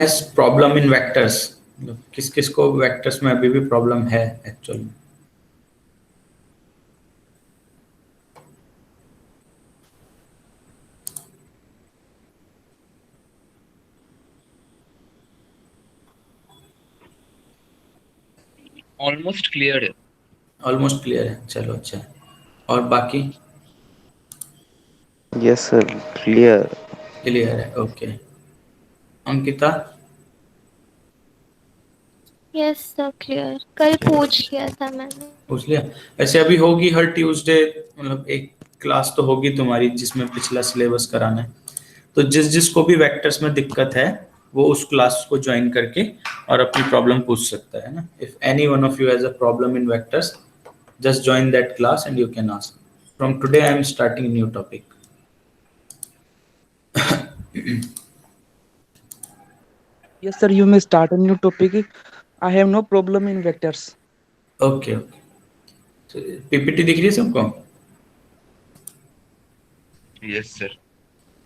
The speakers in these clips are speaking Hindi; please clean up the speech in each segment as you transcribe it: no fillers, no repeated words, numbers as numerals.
Has problem in vectors? किस किस को वेक्टर्स में अभी भी प्रॉब्लम है एक्चुअली? ऑलमोस्ट क्लियर है। ऑलमोस्ट क्लियर है, चलो अच्छा है। और बाकी? Yes, sir. Clear. क्लियर है, okay. Ankita? Yes sir clear, कल पूछ लिया था मैंने। पूछ लिया? ऐसे अभी होगी हर ट्यूसडे, मतलब एक क्लास तो होगी तुम्हारी जिसमें पिछला सिलेबस कराना है। तो जिस जिसको भी वेक्टर्स में दिक्कत है वो उस क्लास को ज्वाइन करके और अपनी प्रॉब्लम पूछ सकता है ना। If any one of you has a problem in vectors, just join that class and you can ask. From today I am starting a new topic. Yes, sir. You may start a new topic. I have no problem in vectors. Okay, okay. So, PPT दिख रही है सबको? Yes sir.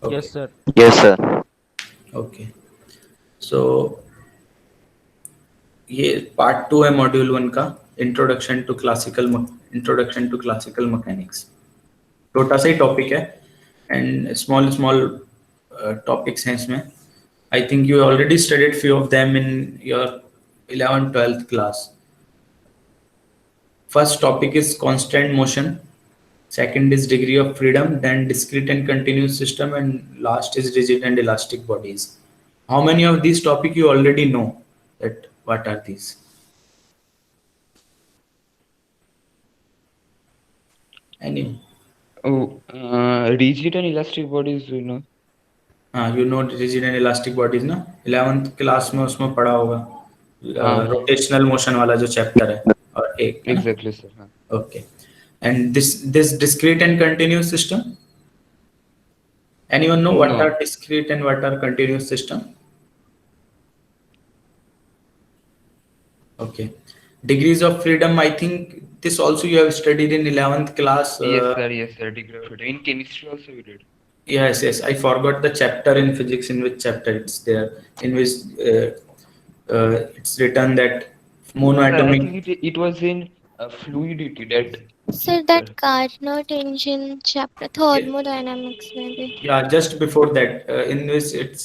Okay, Yes, sir. Yes, sir. okay. So ये पार्ट 2 है मॉड्यूल 1 का, इंट्रोडक्शन टू क्लासिकल मैकेनिक्स। छोटा सा ही टॉपिक है एंड स्मॉल स्मॉल टॉपिक्स हैं इसमें। I think you already studied few of them in your 11th 12th class. First topic is constant motion, second is degree of freedom, then discrete and continuous system, and last is rigid and elastic bodies. How many of these topic you already know? That what are these? Any? Oh, rigid and elastic bodies, you know. हाँ, you know rigid and elastic bodies ना, 11th क्लास में उसमें पढ़ा होगा। हाँ। रोटेशनल मोशन वाला जो चैप्टर है, और एक है ना? Exactly sir. हाँ। Okay. And this discrete and continuous system? Anyone know what No. are discrete and what are continuous system? Okay. Degrees of freedom, I think this also you have studied in 11th class. Yes sir. Yes sir. Degree of freedom. In chemistry also we did. Yes, yes. I forgot the chapter in physics in which chapter it's there, in which it's written that Sir, I monoatomic. think it was in fluidity that. Sir that Carnot engine chapter thermodynamics में भी। Yeah, just before that, in which it's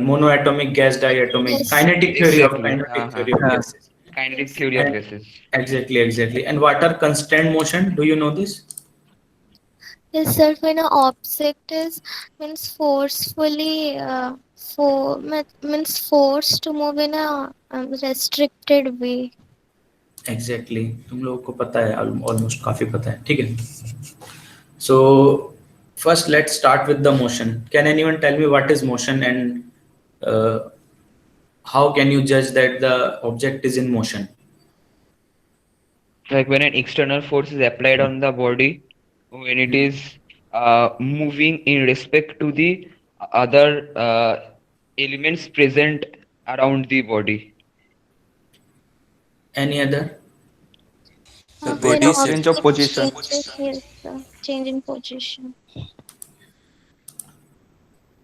monoatomic, gas, diatomic, Yes. kinetic theory of Exactly. kinetic theory of हाँ. gases. Kinetic theory of And gases. exactly, exactly. And what are constant motion? Do you know this? Yes sir, when an object is means forcefully means forced to move in a restricted way. Exactly. तुम लोगों को पता है, almost काफी पता है, ठीक है? So first let's start with the motion. Can anyone tell me what is motion, and how can you judge that the object is in motion? Like when an external force is applied on the body, when it is moving in respect to the other elements present around the body. Any other? When body's an change of object position. changes, yes sir, change in position.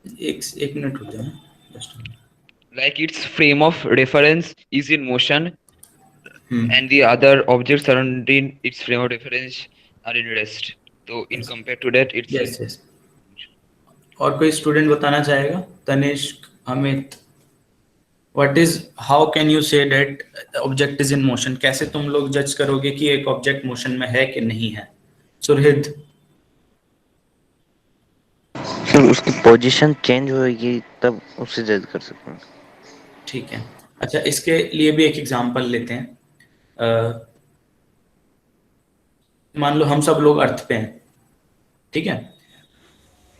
एक मिनट रुक जाओ, just a minute. Like its frame of reference is in motion, Hmm. and the other objects surrounding its frame of reference are in rest. So in Yes. compared to that, it's Yes, yes. और कोई स्टूडेंट बताना चाहेगा? Tanishk, Amit, what is, how can you say that object is in motion? कैसे तुम लोग जज करोगे कि एक ऑब्जेक्ट मोशन में है कि नहीं है? सुरहित? सर उसकी पोजीशन चेंज होएगी तब उससे जज कर सकते हैं। ठीक है, अच्छा इसके लिए भी एक एग्जांपल लेते हैं। मान लो हम सब लोग अर्थ पे हैं, ठीक है?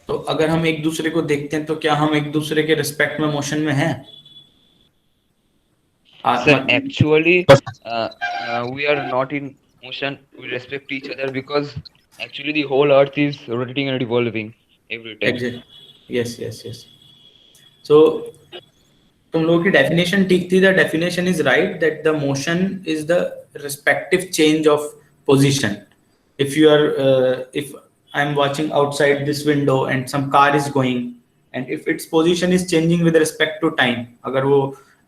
तो अगर हम एक दूसरे को देखते हैं तो क्या हम एक दूसरे के रिस्पेक्ट में मोशन में हैं? Sir, actually, we are not in motion. We respect each other because actually the whole Earth is rotating and revolving every time. Exactly. Yes, yes, yes. So तुम लोगों की डेफिनेशन ठीक थी। The definition is right that the motion is the respective change of position. If you are, if I'm watching outside this window and some car is going and if its position is changing with respect to time, अगर वो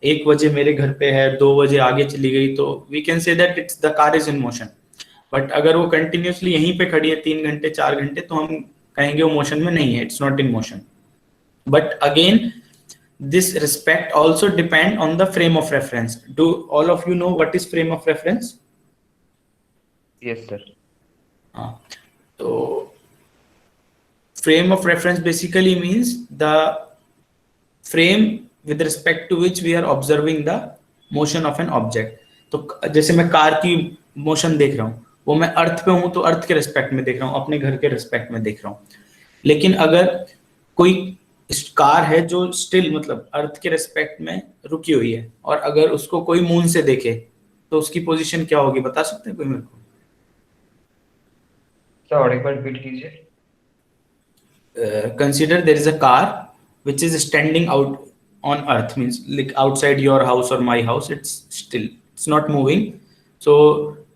1 बजे मेरे घर पे है, 2 बजे आगे चली गई, तो we can say that it's the car is in motion. But अगर वो कंटिन्यूसली यहीं पे खड़ी है 3 घंटे 4 घंटे, तो हम कहेंगे वो मोशन में नहीं है, it's not in motion. But again this respect also depend on the frame of reference. Do all of you know what is frame of reference? Yes, sir. So frame of reference basically means the frame with respect to which we are observing the motion of an object. तो जैसे मैं कार की मोशन देख रहा हूँ, वो मैं अर्थ पे हूँ तो अर्थ के रिस्पेक्ट में देख रहा हूँ, अपने घर के रिस्पेक्ट में देख रहा हूँ। लेकिन अगर कोई कार है जो स्टिल मतलब अर्थ के रिस्पेक्ट में रुकी हुई है, और अगर उसको कोई मून से देखे तो उसकी पोजीशन क्या होगी, बता सकते हैं कोई मेरे को? क्या और एक बार रिपीट कीजिए। Consider there is a car which is standing out on earth, means like outside your house or my house, it's still, it's not moving. So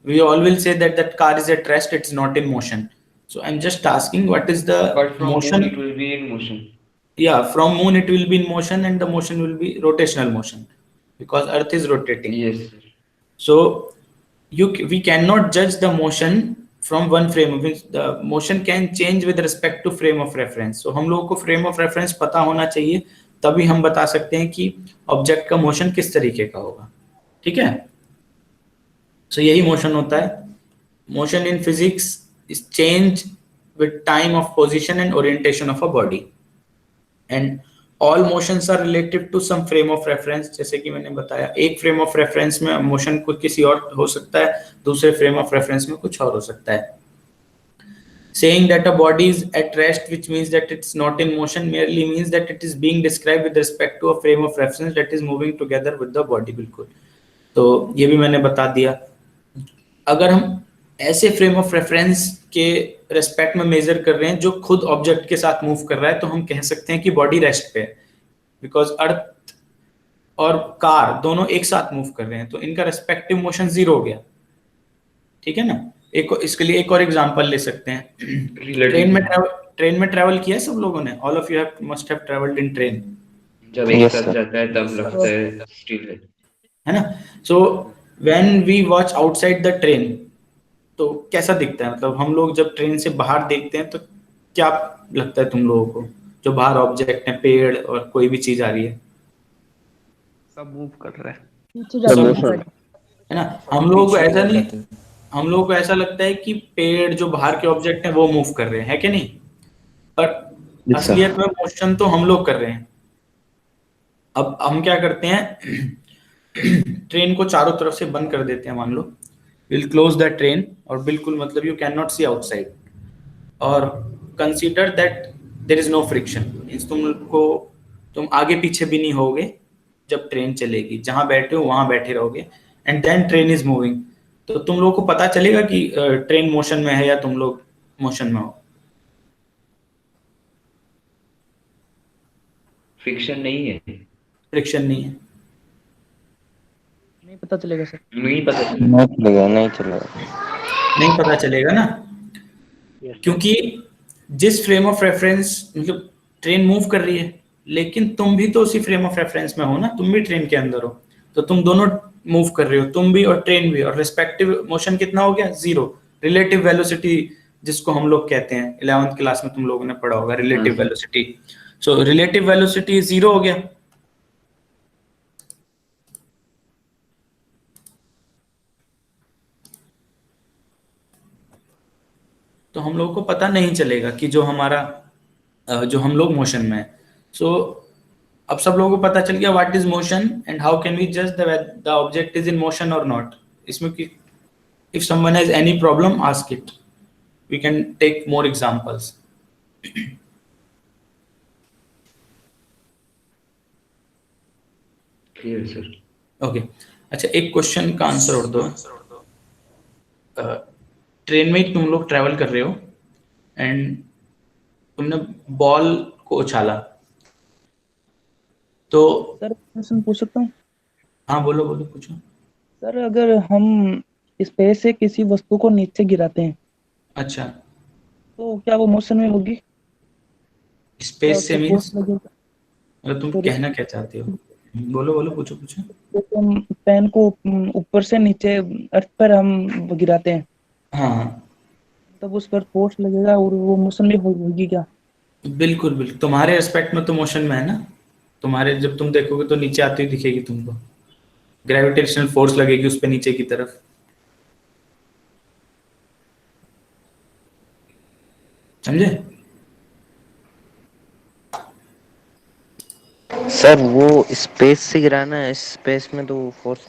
we all will say that that car is at rest, it's not in motion. So I'm just asking, what is the But from motion? moon it will be in motion. Yeah, from moon it will be in motion, and the motion will be rotational motion because earth is rotating. Yes, sir. So we cannot judge the motion from one frame, means the motion can change with respect to frame of reference. So हम लोगों को frame of reference पता होना चाहिए, तभी हम बता सकते हैं कि ऑब्जेक्ट का मोशन किस तरीके का होगा। ठीक है, so यही मोशन होता है। Motion in physics is change with time of position and orientation of a body, and all motions are relative to some frame of reference. जैसे कि मैंने बताया, एक frame of reference में मोशन कुछ किसी और हो सकता है, दूसरे frame of reference में कुछ और हो सकता है। Saying that a body is at rest, which means that it's not in motion, merely means that it is being described with respect to a frame of reference that is moving together with the body। बिल्कुल, तो ये भी मैंने बता दिया। अगर हम ऐसे फ्रेम ऑफ रेफरेंस के रेस्पेक्ट में मेजर कर रहे हैं जो खुद ऑब्जेक्ट के साथ मूव कर रहा है, तो हम कह सकते हैं कि बॉडी रेस्ट पे है, बिकॉज अर्थ और कार दोनों एक साथ मूव कर रहे हैं, तो इनका रेस्पेक्टिव मोशन 0 हो गया। ठीक है ना। एक इसके लिए एक और एग्जांपल ले सकते हैं। ट्रेन में ट्रैवल किया है सब लोगों ने? All of you must have travelled in train. जब एक साथ जाता है तब लगता है स्टिल है ना। So when we watch outside the train, तो कैसा दिखता है? मतलब हम लोग जब ट्रेन से बाहर देखते हैं तो क्या लगता है तुम लोगों को? जो बाहर ऑब्जेक्ट है, पेड़ और कोई भी चीज आ रही है, सब मूव कर रहा है, है ना। हम लोगों को ऐसा नहीं, हम लोगों को ऐसा लगता है कि पेड़ जो बाहर के ऑब्जेक्ट हैं वो मूव कर रहे हैं, है कि नहीं? पर असलियत में मोशन तो हम लोग कर रहे हैं। अब हम क्या करते हैं, ट्रेन को चारों तरफ से बंद कर देते हैं, मान लो विल क्लोज द ट्रेन, और बिल्कुल मतलब you can not see outside, और consider that there is no friction, means तुम आगे पीछे भी नहीं होगे जब ट्रेन चलेगी, जहां बैठे हो वहां बैठे रहोगे, and then train is moving. तो तुम लोगों को पता चलेगा कि ट्रेन मोशन में है या तुम लोग मोशन में हो? फ्रिक्शन नहीं है, फ्रिक्शन नहीं है, नहीं पता चलेगा सर, नहीं पता नहीं पता चलेगा ना, क्योंकि जिस फ्रेम ऑफ रेफरेंस, मतलब ट्रेन मूव कर रही है लेकिन तुम भी तो उसी फ्रेम ऑफ रेफरेंस में हो ना, तुम भी ट्रेन के अंदर हो, तो तुम दोनों मूव कर रहे हो, तुम भी और ट्रेन भी, और रिस्पेक्टिव मोशन कितना हो गया? 0। रिलेटिव वेलोसिटी जिसको हम लोग कहते हैं, 11th क्लास में तुम लोगों ने पढ़ा होगा relative velocity. So relative velocity 0 हो गया। तो हम लोगों को पता नहीं चलेगा कि जो हम लोग मोशन में है। सो अब सब लोगों को पता चल गया what is motion and how can we जज the object is in motion और नॉट। इसमें कि if someone has any problem ask it, we can take more examples. Clear sir. Okay, अच्छा एक क्वेश्चन का आंसर और दो। ट्रेन में तुम लोग ट्रैवल कर रहे हो एंड तुमने बॉल को उछाला, तो सर क्वेश्चन पूछ सकता हूँ? हाँ बोलो बोलो, पूछो। सर अगर हम स्पेस से किसी वस्तु को नीचे गिराते हैं, अच्छा, तो क्या वो मोशन में होगी? स्पेस से उसका मीन्स फोर्स लगेगा। मतलब तुम सर कहना क्या चाहते हो? बोलो बोलो, पूछो पूछो। जैसे हम पेन को ऊपर से नीचे अर्थ पर हम गिराते हैं, हाँ तब उस पर फोर्स लगेगा और वो मोशन भी होगी क्या? बिल्कुल बिल्कुल, तुम्हारे एस्पेक्ट में तो मोशन में है ना। तुम्हारे जब तुम देखोगे तो नीचे आती हुई दिखेगी तुमको, ग्रेविटेशनल फोर्स लगेगी उस पे नीचे की तरफ। समझे? सर वो स्पेस से गिराना है, स्पेस में तो फोर्स।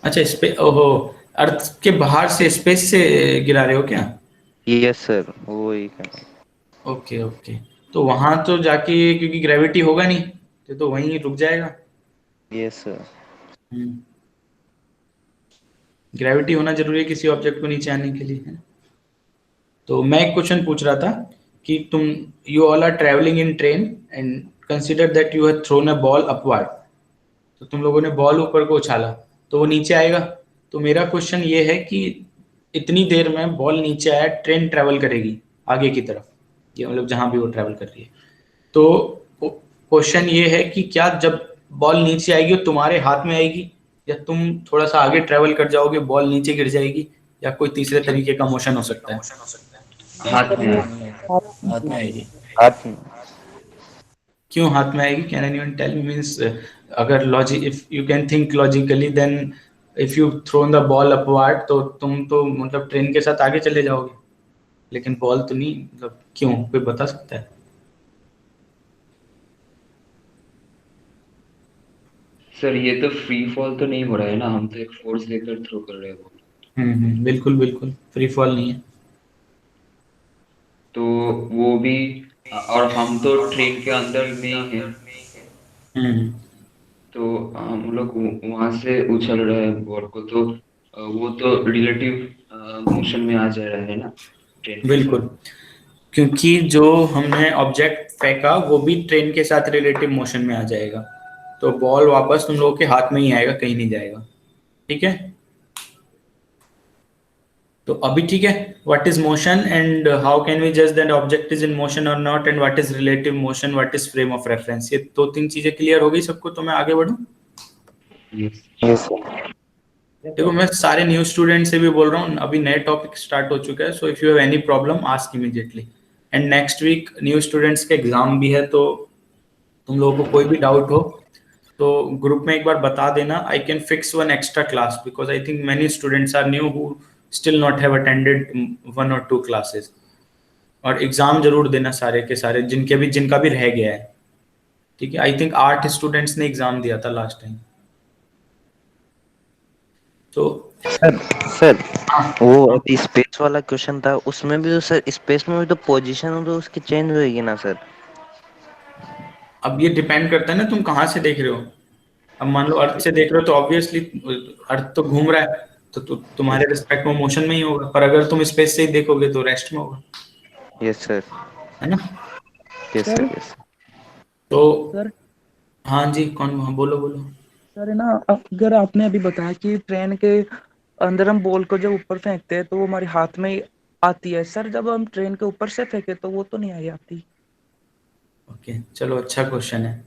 अच्छा, इस पे ओहो, अर्थ के बाहर से स्पेस से गिरा रहे हो क्या? यस सर, वो ही करना। Okay okay. तो वहां तो जाके क्योंकि ग्रेविटी होगा नहीं, तो वहीं रुक जाएगा। Yes sir. ग्रेविटी होना जरूरी है किसी ऑब्जेक्ट को नीचे आने के लिए, है। तो मैं एक क्वेश्चन पूछ रहा था कि तुम, you all are travelling in train and consider that you have thrown a ball upward. तो तुम लोगों ने बॉल ऊपर को उछाला, तो वो नीचे आएगा। तो मेरा क्वेश्चन ये है कि इतनी देर में बॉल नीचे आया, ट्रेन ट्रेवल करेगी आगे की तरफ, ये मतलब जहां भी वो ट्रेवल कर रही है। तो क्वेश्चन ये है कि क्या जब बॉल नीचे आएगी वो तुम्हारे हाथ में आएगी, या तुम थोड़ा सा आगे ट्रेवल कर जाओगे, बॉल नीचे गिर जाएगी, या कोई तीसरे तरीके का मोशन हो सकता है? हाथ सर में वो है। हाथ में हाथ में। क्यों हाथ में आएगी? Can anyone tell me? Means अगर logic, if you can think logically, then if you thrown the ball upward तो तुम तो मतलब ट्रेन के साथ आगे चले जाओगे, लेकिन बॉल तो नहीं, मतलब क्यों, कोई बता सकता है? सर ये तो फ्री फॉल तो नहीं हो रहा है ना, हम तो एक फोर्स लेकर थ्रो कर रहे हैं ball। बिल्कुल बिल्कुल, फ्री फॉल नहीं है। तो वो भी और हम तो ट्रेन के अंदर में ही हैं, हम्म तो हम लोग वहां से उछल रहे हैं बॉल को, तो वो तो रिलेटिव मोशन में आ जा रहा है ना ट्रेन के साथ। बिल्कुल, क्योंकि जो हमने ऑब्जेक्ट फेंका वो भी ट्रेन के साथ रिलेटिव मोशन में आ जाएगा, तो बॉल वापस तुम लोगों के हाथ में ही आएगा, कहीं नहीं जाएगा। ठीक है? तो अभी ठीक है, what is motion and how can we जज that object is in motion और not, and what is relative motion, what is frame of reference, ये दो तीन चीजें क्लियर हो गई सबको, तो मैं आगे बढ़ूं। यस। Yes sir. देखो, मैं सारे न्यू स्टूडेंट से भी बोल रहा हूँ, अभी नए टॉपिक स्टार्ट हो चुका है, so if you have any problem ask immediately. And next week new students के एग्जाम भी है, तो तुम लोगों को कोई भी डाउट हो तो ग्रुप में एक बार बता देना। I can fix one extra class because I think many students are new who still not have attended 1 or 2 classes. और एग्जाम जरूर देना सारे के सारे, जिनका भी रह गया है। ठीक है? आई थिंक 8 स्टूडेंट्स ने एग्जाम दिया था लास्ट टाइम। तो सर सर हाँ, वो अभी स्पेस वाला क्वेश्चन था, उसमें भी तो सर स्पेस में भी तो पोजीशन हो तो उसकी चेंज होएगी ना सर? अब ये डिपेंड करता है ना तुम कहाँ से देख रहे हो। अब मान लो अर्थ से देख रहे हो तो ऑब्वियसली अर्थ तो घूम रहा है, तो तुम्हारे रिस्पेक्ट में मोशन में ही होगा, पर अगर तुम स्पेस से ही देखोगे तो रेस्ट में होगा, यस सर। है ना? Yes sir sir. यस। तो सर हाँ जी, कौन? हाँ, बोलो बोलो। सर है ना, अगर आपने अभी बताया कि ट्रेन के अंदर हम बॉल को जब ऊपर फेंकते हैं तो वो हमारे हाथ में ही आती है, सर जब हम ट्रेन के ऊपर से फेंके तो वो तो नहीं आई आती। ओके, चलो, अच्छा क्वेश्चन है।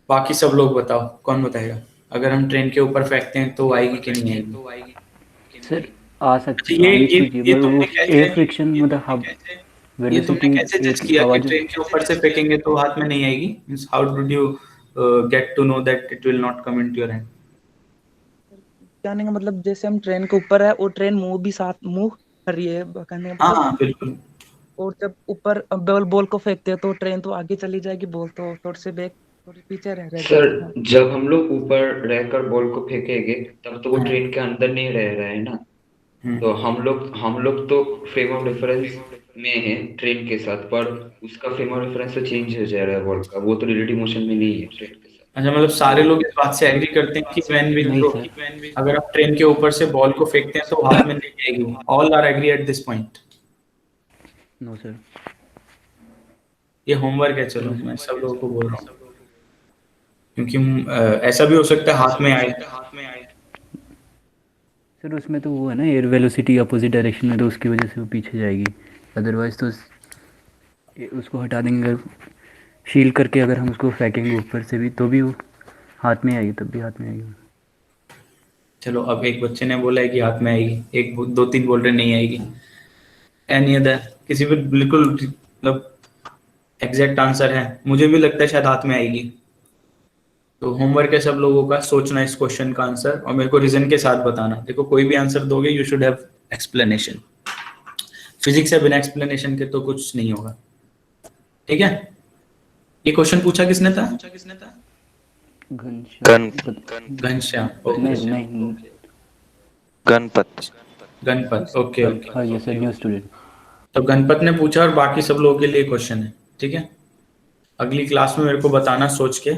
बाकी सब लोग बताओ, कौन बताएगा? अगर हम ट्रेन के ऊपर फेंकते हैं तो आएगी कि नहीं आएगी? सर आ अच्छा, सकती, आनी तो चाहिए, ये मगर वो तुमने एयर कैसे, फ्रिक्शन मतलब हब ये तुमने वेलोसिटी, कैसे जज एयर किया कि हवा जो। ट्रेन के ऊपर से फेंकेंगे तो हाथ में नहीं आएगी? Means how did you get to know that it will not come into your hand? कहने का मतलब जैसे हम ट्रेन के ऊपर है और ट्रेन मूव भी साथ मूव कर रही है, कहने का हाँ मतलब। हाँ बिल्कुल। और जब ऊपर बॉल बॉल को फेंकते हैं तो ट्रेन तो आगे चली जाएगी, बॉल तो थोड़े से बैक थोड़े पीछे रह सर जाएगी। हाँ जब हम लोग ऊपर रहकर बॉल को फेंकेंगे तब तो वो हाँ, ट्रेन के अंदर नहीं रह रहा है ना, तो हम्म। हम लोग तो फ्रेम ऑफ रेफरेंस में है ट्रेन के साथ, पर उसका फ्रेम ऑफ रेफरेंस तो चेंज हो जा रहा है बॉल का, वो तो रिलेटिव मोशन में नहीं है ट्रेन के साथ। अच्छा, मतलब तो सारे लोग इस बात से एग्री करते हैं कि व्हेन वी नहीं थ्रो, सर। अगर आप ट्रेन के ऊपर से बॉल को फेंकते हैं तो वो हाथ में नहीं आएगी। All are agree at this point. No sir. ये होमवर्क है, चलो नो मैं सर। सब लोगों को बोल रहा हूँ, क्योंकि ऐसा भी हो सकता है हाथ में आए। सर उसमें तो वो है ना, एयर वेलोसिटी अपोजिट डायरेक्शन में, तो उसकी वजह से वो पीछे जाएगी, अदरवाइज तो उसको हटा देंगे, अगर शील करके अगर हम उसको फेंकेंगे ऊपर से भी तो भी वो हाथ में आएगी, तब भी हाथ में आएगी। चलो, अब एक बच्चे ने बोला है कि हाथ में आएगी, एक दो तीन बोल रहे नहीं आएगी। एनी अदर, किसी पे बिल्कुल मतलब एग्जैक्ट आंसर है? मुझे भी लगता है शायद हाथ में आएगी। तो होमवर्क है सब लोगों का, सोचना इस क्वेश्चन का आंसर और मेरे को रीजन के साथ बताना। देखो, कोई भी आंसर दोगे you should have explanation. Physics है, बिना एक्सप्लेनेशन के तो कुछ नहीं होगा। ठीक है, ये क्वेश्चन पूछा किसने था? गण घनश्याम। नहीं ओके, नहीं, गणपत। गणपत। Okay okay. हाँ ये सर, न्यू स्टूडेंट। तो गणपत ने पूछा और बाकी सब लोगों के लिए क्वेश्चन है। ठीक है, अगली क्लास में मेरे को बताना सोच के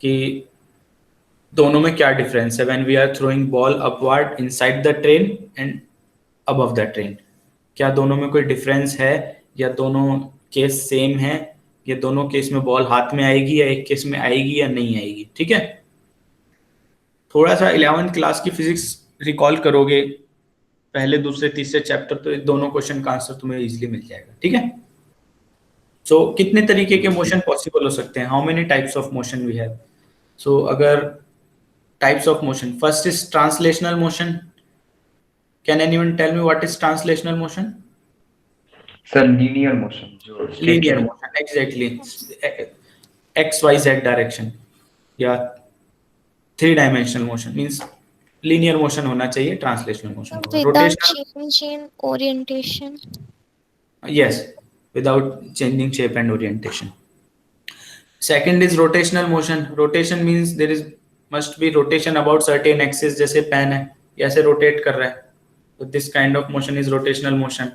कि दोनों में क्या डिफरेंस है when we are throwing ball upward inside the train and above the train. क्या दोनों में कोई डिफरेंस है, या दोनों केस सेम है, या दोनों केस में बॉल हाथ में आएगी या एक केस में आएगी या नहीं आएगी। ठीक है, थोड़ा सा 11th क्लास की फिजिक्स रिकॉल करोगे, पहले दूसरे तीसरे चैप्टर, तो दोनों क्वेश्चन का आंसर तुम्हें इजीली मिल जाएगा। ठीक है, सो कितने तरीके के मोशन पॉसिबल हो सकते हैं? How many types of motion we have? So अगर types of motion, first is translational motion. Can anyone tell me what is translational motion? Sir linear motion जो straight Linear line. motion, exactly. X Y Z direction या three dimensional motion means linear motion होना चाहिए, ट्रांसलेशनल मोशन होगा। Without rotational, change in orientation. yes, without changing shape and orientation. Second is rotational motion. Rotation means there is must be rotation about certain axis, जैसे पेन है ये ऐसे रोटेट कर रहा है, तो this kind of motion is rotational motion.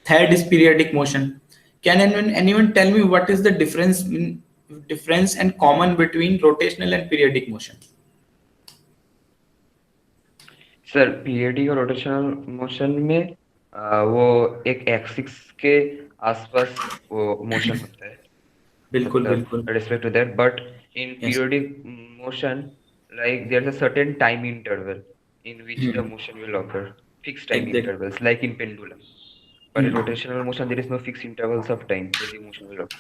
Third is periodic motion. Can anyone tell me what is the difference and common between rotational and periodic motion? Sir periodic और रोटेशनल मोशन में वो एक एक्सिस के आसपास वो मोशन होता है, बिल्कुल मतलब बिल्कुल, respect to that, but in yes. periodic motion, like there's a certain time interval in which the motion will occur, fixed time Exactly. intervals, like in pendulum. But in rotational motion, there is no fixed intervals of time that the motion will occur.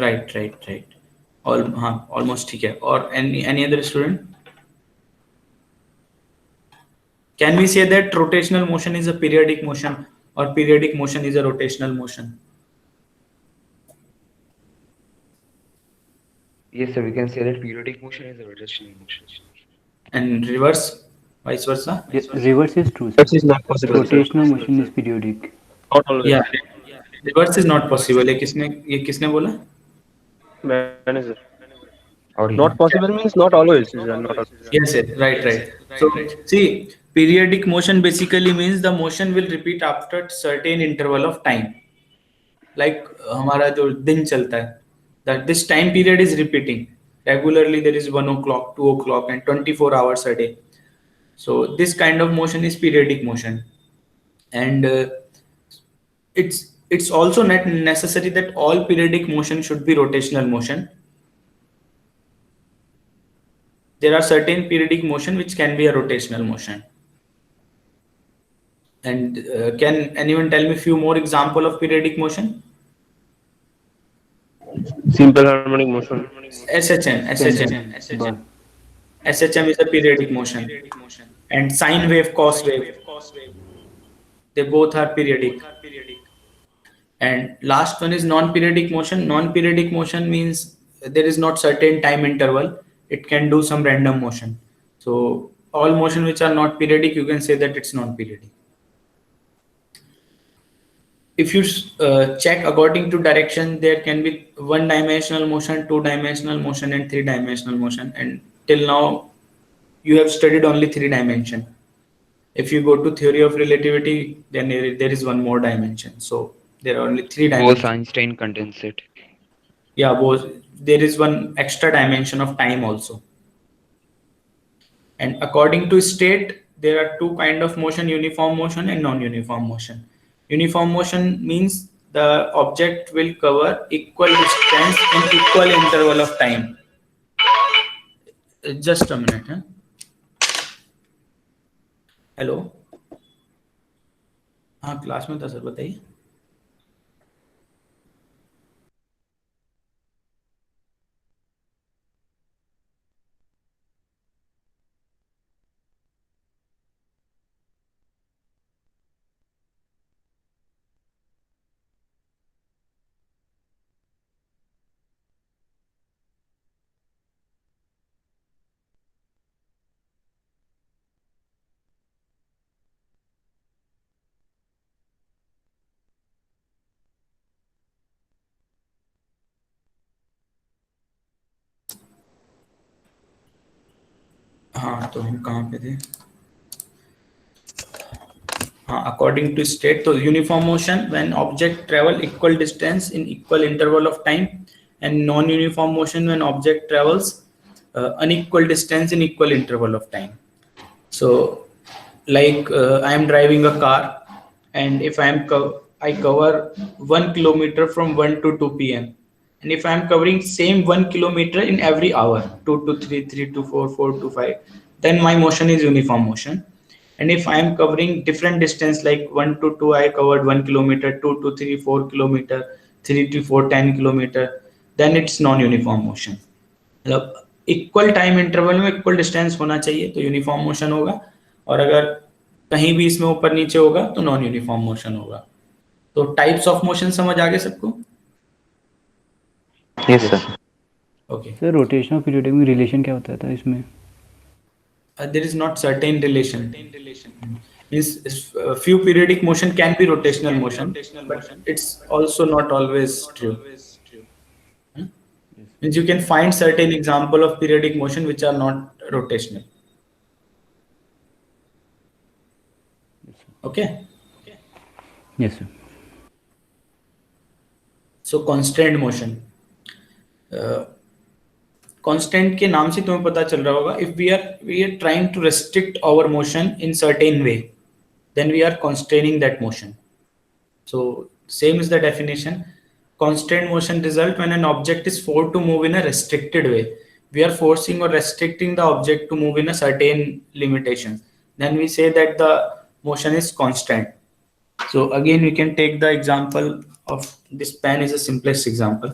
Right, right, right. All हाँ, almost ठीक है। और any other student? Can we say that rotational motion is a periodic motion or periodic motion is a rotational motion? Yes, sir, we can say that periodic motion is a rotational motion. And reverse, vice versa? Reverse is true That sir, is not possible, sir. Rotational motion is periodic. Not always. Yeah, reverse is not possible. ये किसने बोला? Manager. Or Not possible means not always. Not always. Yes, yes, right, right. So see, periodic motion basically means the motion will repeat after certain interval of time. Like हमारा जो दिन चलता है, that this time period is repeating regularly. There is 1 o'clock, 2 o'clock, and 24 hours a day. So this kind of motion is periodic motion, and it's also not necessary that all periodic motion should be rotational motion. There are certain periodic motion which can be a rotational motion. And can anyone tell me few more example of periodic motion? Simple harmonic motion. SHM is a periodic motion, and sine wave, cos wave, they both are periodic. And last one is non-periodic motion. Non-periodic motion means there is not certain time interval. It can do some random motion. So all motion which are not periodic, you can say that it's non-periodic. If you check according to direction, there can be one-dimensional motion, two-dimensional motion, and three-dimensional motion. And till now, you have studied only three dimension. If you go to theory of relativity, then there is one more dimension. So there are only three dimensions. Bose-Einstein condensate. Yeah, both. There is one extra dimension of time also. And according to state, there are two kind of motion: uniform motion and non-uniform motion. Uniform motion means the object will cover equal distance in equal interval of time. Just a minute. Huh? Hello, हाँ क्लास में था सर, बताइए। हाँ तो हम कहाँ पे थे? हाँ, अकॉर्डिंग टू स्टेट, तो uniform motion when object travel equal distance in equal interval of time, and non uniform motion when object travels unequal distance in equal interval of time. So like I am driving a car, and if I cover 1 kilometer from 1 to 2 p.m., and if I am covering same 1 kilometer in every hour, 2 to 3, 3 to 4, 4 to 5, then my motion is uniform motion. And if I am covering different distance, like 1 to 2 I covered 1 kilometer, 2 to 3 4 kilometer, 3 to 4 10 kilometer, then it's non-uniform motion. मतलब इक्वल टाइम इंटरवल में इक्वल डिस्टेंस होना चाहिए तो यूनिफॉर्म मोशन होगा, और अगर कहीं भी इसमें ऊपर नीचे होगा तो नॉन यूनिफॉर्म मोशन होगा. तो टाइप्स ऑफ मोशन समझ आ गए सबको? Yes sir. Okay. Sir rotation और पीरियडिक में रिलेशन क्या होता था इसमें? There is not certain relation. Means few periodic motion can be rotational motion, but it's also not always true. Means you can find certain example of periodic motion which are not rotational. Okay. Yes sir. So constant motion. Constant के नाम से तुम्हें पता चल रहा होगा, if we are trying to restrict our motion in certain way, then we are constraining that motion. So same is the definition. Constant motion result when an object is forced to move in a restricted way. We are forcing or restricting the object to move in a certain limitation. Then we say that the motion is constant. So again, we can take the example of this pen is the simplest example.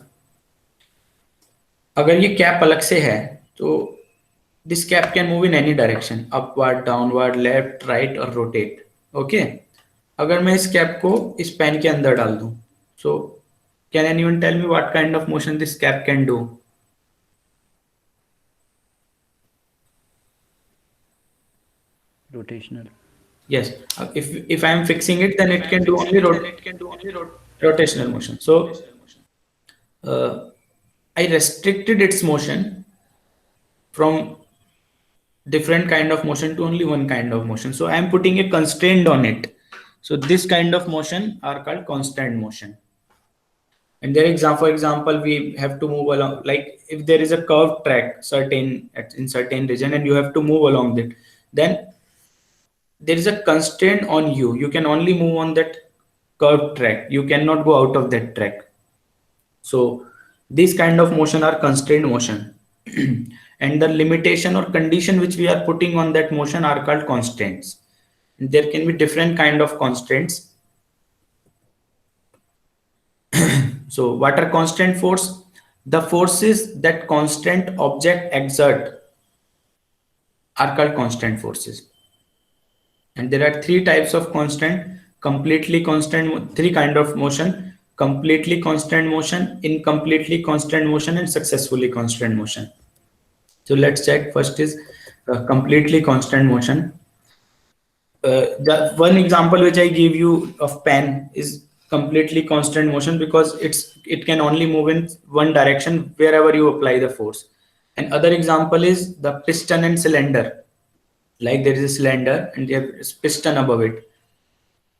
अगर ये कैप अलग से है तो this cap can move in any direction, upward, downward, left, right और rotate. Okay. अगर मैं इस कैप को इस पेन के अंदर डाल दूं, so can anyone tell me what kind of motion this cap can do? Rotational. Yes, if I am fixing it, then it can do only rotational motion. So I restricted its motion from different kind of motion to only one kind of motion. So I am putting a constraint on it. So this kind of motion are called constant motion. And there example, for example, we have to move along, like if there is a curved track in certain region and you have to move along it, then there is a constraint on you. You can only move on that curved track. You cannot go out of that track. So these kind of motion are constrained motion. And the limitation or condition which we are putting on that motion are called constraints. There can be different kind of constraints. So what are constant force? The forces that constant object exert are called constant forces. And there are three types of constant: completely constant, three kind of motion: completely constant motion, incompletely constant motion, and successfully constant motion. So let's check. First is completely constant motion. The one example which I give you of pen is completely constant motion because it can only move in one direction wherever you apply the force. And other example is the piston and cylinder. Like there is a cylinder and there is piston above it,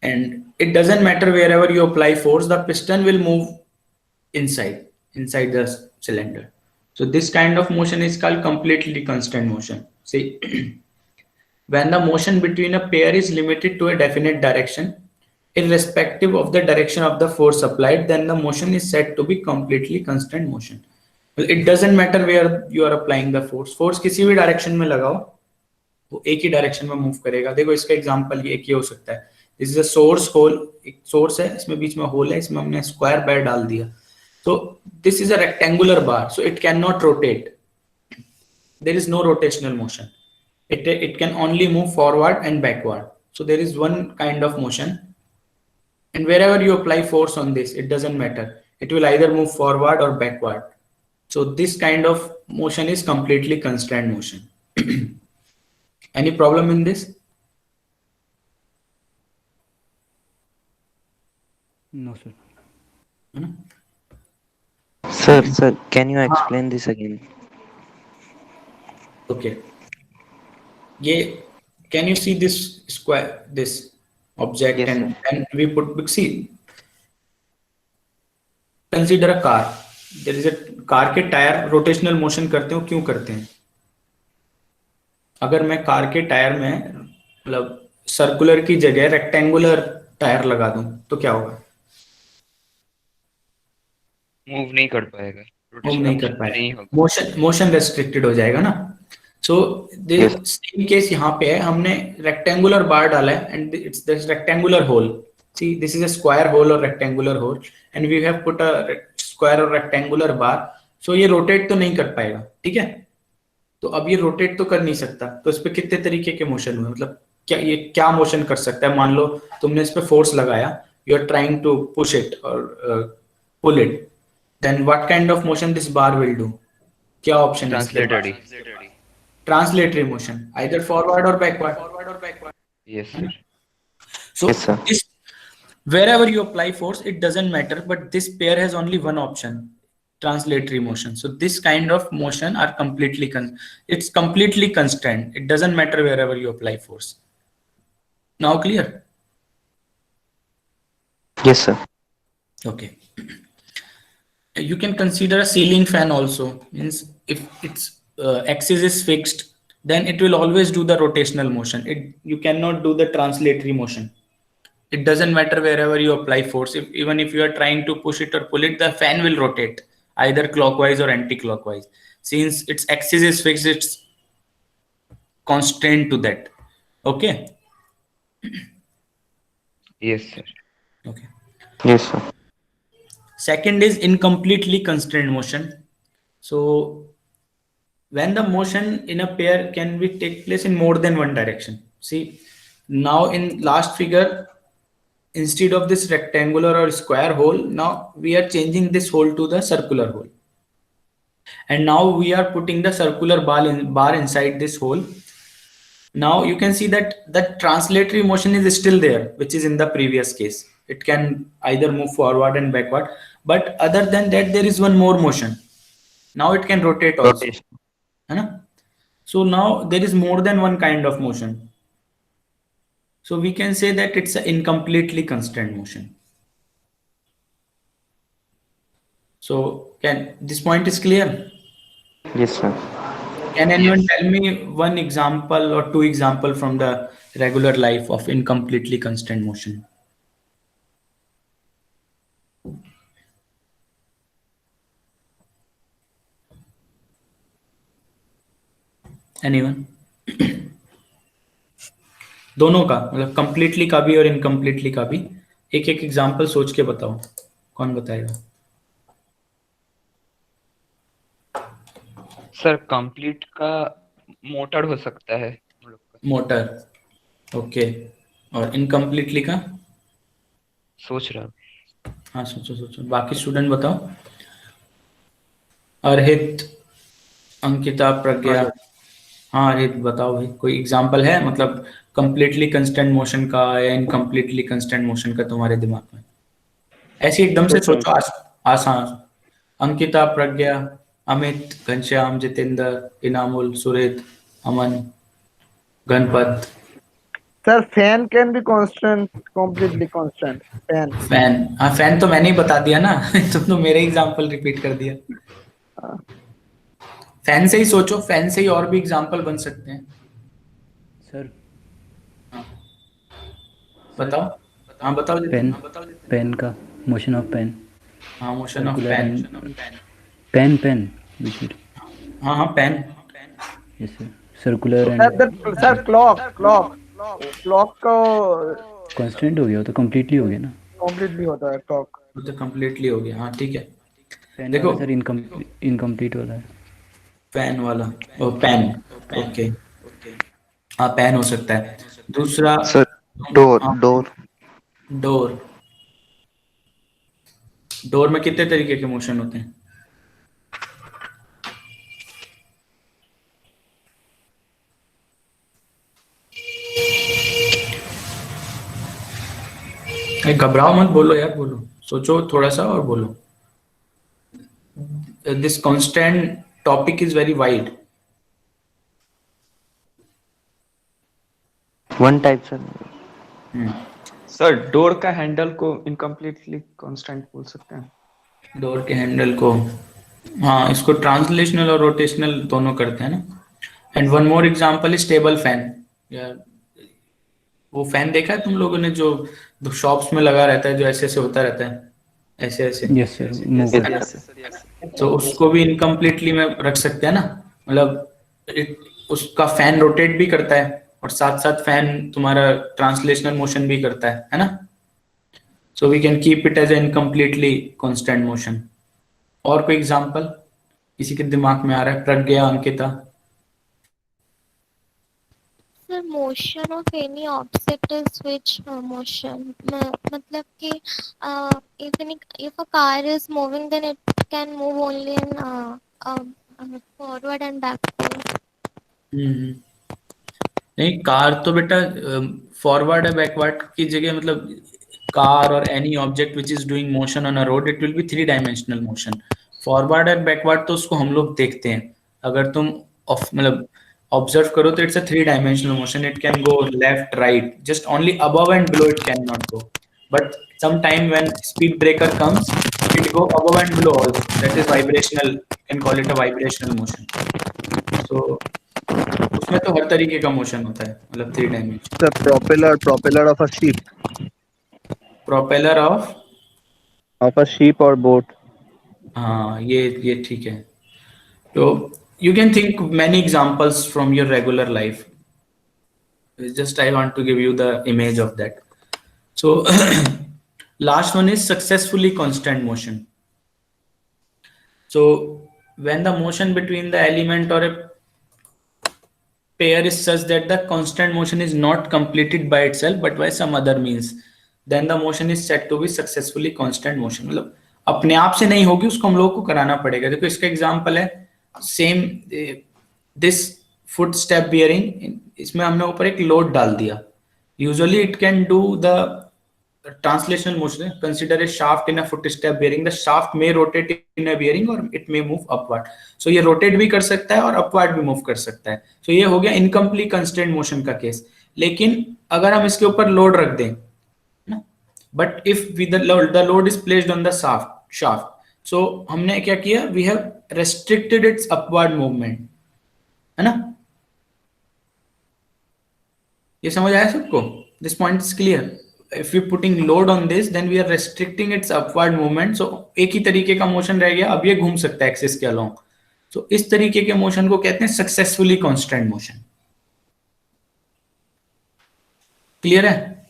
and it doesn't matter wherever you apply force, the piston will move inside the cylinder. So this kind of motion is called completely constant motion. See, when the motion between a pair is limited to a definite direction, irrespective of the direction of the force applied, then the motion is said to be completely constant motion. Well, it doesn't matter where you are applying the force. Force किसी भी direction में लगाओ, वो एक ही डायरेक्शन में मूव करेगा. देखो इसका एग्जांपल ये एक ही हो सकता है. This is a source hole, एक सोर्स है, इसमें बीच में होल है, इसमें हमने स्क्वायर बार डाल दिया. So this is a rectangular bar, so it cannot rotate. There is no rotational motion. It can only move forward and backward. So there is one kind of motion, and wherever you apply force on this, it doesn't matter. It will either move forward or backward. So this kind of motion is completely constrained motion. Any problem in this? No, sir. Sir, can you explain this again? Okay. ये can you see this square, this object, Yes, and then we put, see, consider a car. There is a car के टायर रोटेशनल मोशन करते हो, क्यों करते हैं? अगर मैं कार के टायर में मतलब सर्कुलर की जगह रेक्टेंगुलर टायर लगा दूं तो क्या होगा? मूव नहीं कर पाएगा, मूव रोटेशनल नहीं कर मोशन पाएगा, नहीं होगा। मोशन रेस्ट्रिक्टेड हो जाएगा ना। सो Yes. सेम केस यहाँ पे है, हमने रेक्टेंगुलर बार डाला है and it's this rectangular hole. See this is a square hole और rectangular hole and we have put a square और रेक्टेंगुलर बार। सो ये रोटेट तो नहीं कर पाएगा, ठीक है? तो अब ये रोटेट तो कर नहीं सकता, तो इस पे कितने तरीके के मोशन हुए, मतलब क्या ये क्या मोशन कर सकता है? मान लो तुमने इस पे फोर्स लगाया, you are trying to push it और pull it, then what kind of motion this bar will do? क्या ऑप्शन है इसके पास? Translatory. Translatory motion, either forward और backward. Yes sir. So Yes, sir. this, wherever you apply force, it doesn't matter, but this pair has only one option, translatory motion. So this kind of motion are completely it's completely constrained. It doesn't matter wherever you apply force. Now clear? Yes, sir. Okay. You can consider a ceiling fan also. Means if its axis is fixed, then it will always do the rotational motion. You cannot do the translatory motion. It doesn't matter wherever you apply force. Even if you are trying to push it or pull it, the fan will rotate either clockwise or anti-clockwise. Since its axis is fixed, it's constrained to that. Okay. Yes sir. Okay. Yes, sir. Second is incompletely constrained motion. So when the motion in a pair can be take place in more than one direction. See, now in last figure, instead of this rectangular or square hole, now we are changing this hole to the circular hole. And now we are putting the circular bar inside this hole. Now you can see that the translatory motion is still there, which is in the previous case. It can either move forward and backward. But other than that, there is one more motion. Now it can rotate also. Rotation. है ना? So now there is more than one kind of motion. So we can say that it's an incompletely constrained motion. So can this point is clear? Yes, sir. Can anyone tell me one example or two example from the regular life of incompletely constrained motion? Anyone? दोनों का मतलब कंप्लीटली का भी और इनकम्प्लीटली का भी एक एक एग्जांपल सोच के बताओ, कौन बताएगा? सर कंप्लीट का मोटर हो सकता है हम लोग का। Motor, okay. और इनकम्प्लीटली का? सोच रहा हूँ। हाँ सोचो सोचो, बाकी स्टूडेंट बताओ। अर्हित, अंकिता, प्रज्ञा। हाँ अर्हित बताओ भाई, कोई एग्जांपल है मतलब कंप्लीटली कंस्टेंट मोशन का या इनकम्प्लीटली कंस्टेंट मोशन का तुम्हारे दिमाग में? ऐसे एकदम से सोचो, आसान। Ankita, Pragya, Amit, Ghanshyam, Jitendra, Inamul, Suresh, Aman, Ganpat. Sir, fan can be constant, completely constant. Fan. Fan, हाँ फैन तो मैंने ही बता दिया ना तुम तो मेरे एग्जांपल रिपीट कर दिया। फैन से ही सोचो, फैन से ही और भी एग्जांपल बन सकते हैं। सर बताओ। हाँ बताओ पेन, पेन का मोशन ऑफ पेन। हाँ motion of pen. Pen pen basically. हाँ हाँ pen. Yes sir. Circular Sir, and sir, clock का कांस्टेंट हो गया तो कंप्लीटली हो गया ना। completely होता है clock. तो कंप्लीटली हो गया, हाँ ठीक है। पेन देखो सर इनकम्प्लीट वाला है। पेन वाला, ओ पेन, ओके। हाँ पेन हो सकता है। दूसरा Sir, door. डोर। डोर में कितने तरीके के मोशन होते हैं? घबराओ मत, बोलो यार, बोलो, सोचो थोड़ा सा और बोलो। This constant topic is very wide. One type sir. Hmm, sir door का हैंडल को इनकम्प्लीटली कांस्टेंट बोल सकते हैं। डोर के हैंडल को, हाँ, इसको ट्रांसलेशनल और रोटेशनल दोनों करते हैं ना। And one more example is table fan. या वो फैन देखा है तुम लोगों ने, जो शॉप्स में लगा रहता है, जो ऐसे ऐसे होता रहता है, ऐसे ऐसे। यस सर, मूव Yes, करता sir. Yes, sir. तो उसको भी इनकम्प्लीटली में रख सकते हैं ना, मतलब उसका फैन रोटेट भी करता है और साथ साथ फैन तुम्हारा ट्रांसलेशनल मोशन भी करता है ना। So we can keep it as a incompletely constant motion. और कोई एग्जांपल किसी के दिमाग में आ रहा है? प्रज्ञा, Ankita? Sir, motion of any object is which motion? मतलब कि if a car is moving, then it can move only in forward and backward. हम्म, नहीं, कार तो बेटा फॉरवर्ड है, बैकवर्ड की जगह, मतलब कार और any object which is doing motion on a road, it will be three dimensional motion. Forward और बैकवर्ड तो उसको हम लोग देखते हैं, अगर तुम मतलब ऑब्जर्व करो तो it's a three dimensional motion. It can go left right, just only above and below it can not go, but some time when speed breaker comes it go above and below also, that is vibrational, can call it a vibrational motion. So उसमें तो हर तरीके का मोशन होता है, मतलब three dimension. The propeller of a ship, propeller of a ship or boat. हाँ, ये ठीक है। तो you can think many examples from your regular life, just I want to give you the image of that. So last one is successfully constant motion. So when the motion between the element or a pair is such that the constant motion is not completed by itself but by some other means, then the motion is said to be successfully constant motion। मतलब अपने आप से नहीं होगी, उसको हम लोग को कराना पड़ेगा। देखो इसका एग्जांपल है same this foot step bearing, इसमें हमने ऊपर एक लोड डाल दिया। Usually it can do the translational motion. Consider a shaft in a footstep bearing. The shaft may rotate in a bearing or it may move upward. So ये rotate भी कर सकता है और upward भी move कर सकता है। So ये हो गया incomplete constraint motion का केस। लेकिन अगर हम इसके ऊपर लोड रख दें ना, but if the load is placed on the shaft, so हमने क्या किया, we have restricted its upward movement, है ना। ये समझ आया सबको? This point is clear. If we putting load on this, then we are restricting its upward movement. So एक ही तरीके का मोशन रह गया, अब ये घूम सकता है एक्सिस के अलोंग। So इस तरीके के मोशन को कहते हैं सक्सेसफुली कांस्टेंट मोशन। क्लियर है?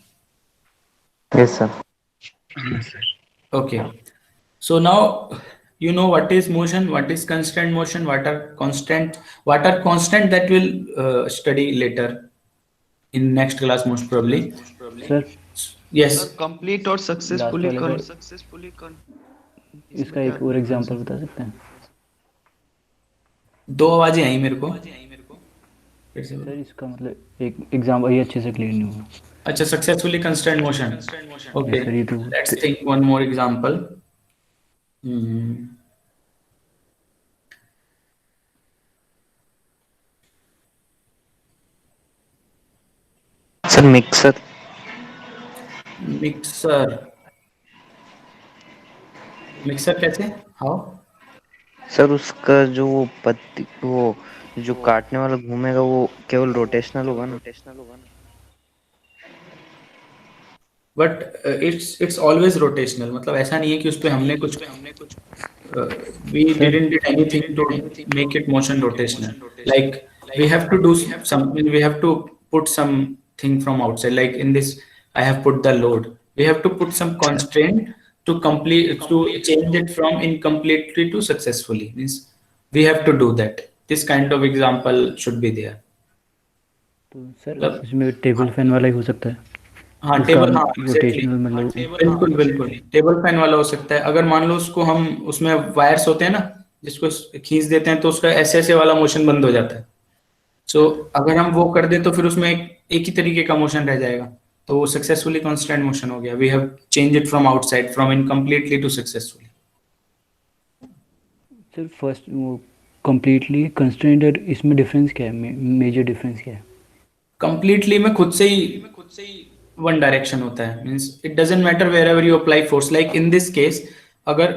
Yes sir. Okay. So now you know what is motion, what is constant motion, what are constant that we'll study later in next class most probably. Sir Yes. Complete और सक्सेसफुली इसका एक और एग्जांपल बता सकते हैं? दो आवाजें आई मेरे को, फिर से बोलो। सर इसका मतलब एक एग्जांपल ये अच्छे से क्लियर नहीं हुआ। अच्छा, successfully constant motion. Okay, sir ये तो let's think one more example. Sir mixer. Mixer कैसे? हाउ? सर उसका जो वो पत्ती, वो जो काटने वाला घूमेगा वो केवल रोटेशनल होगा ना। बट इट्स ऑलवेज रोटेशनल, मतलब ऐसा नहीं है कि उस पे हमने कुछ we didn't did anything to make it motion rotational. Like we have to do something, we have to put something from outside. Like in this, I have put the load. We have to put some constraint to change it from incompletely to successfully. Means we have to do that. This kind of example should be there. तो सर इसमें टेबल फैन वाला ही हो सकता है। हाँ, टेबल, हाँ रोटेशनल मतलब बिल्कुल टेबल फैन वाला हो सकता है। अगर मान लो उसको हम, उसमें वायर्स होते हैं ना, जिसको खींच देते हैं तो उसका ऐसे ऐसे वाला मोशन बंद हो जाता है। सो अगर हम वो कर दे तो फिर उसमें एक ही तरीके का मोशन रह जाएगा, तो वो सक्सेसफुली कांस्टेंट मोशन हो गया। We have change it from outside, from incompletely to successfully. Sir first वो कंप्लीटली कंस्ट्रेंट और इसमें डिफरेंस क्या है, मेजर डिफरेंस क्या है? कंप्लीटली में खुद से ही वन डायरेक्शन होता है, means it doesn't matter wherever you apply force, like in this case अगर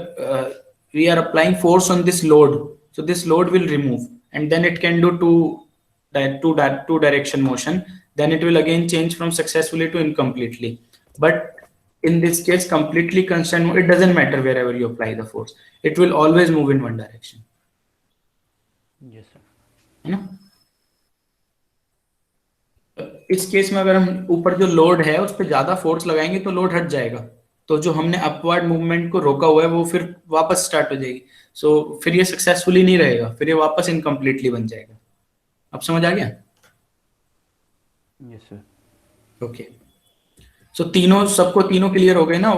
we are applying force on this load, so this load will remove and then it can do two direction motion, then it will again change from successfully to incompletely. But in this case completely constant, it doesn't matter wherever you apply the force, it will always move in one direction. Yes sir. है ना. इस केस में अगर हम ऊपर जो लोड है उस पर ज्यादा फोर्स लगाएंगे तो लोड हट जाएगा, तो जो हमने अपवर्ड मूवमेंट को रोका हुआ है वो फिर वापस स्टार्ट हो जाएगी, सो फिर ये सक्सेसफुली नहीं रहेगा, फिर ये वापस इनकम्प्लीटली बन जाएगा. अब समझ आ गया? Yes sir. ओके. सो तीनों सबको तीनों क्लियर हो गए ना.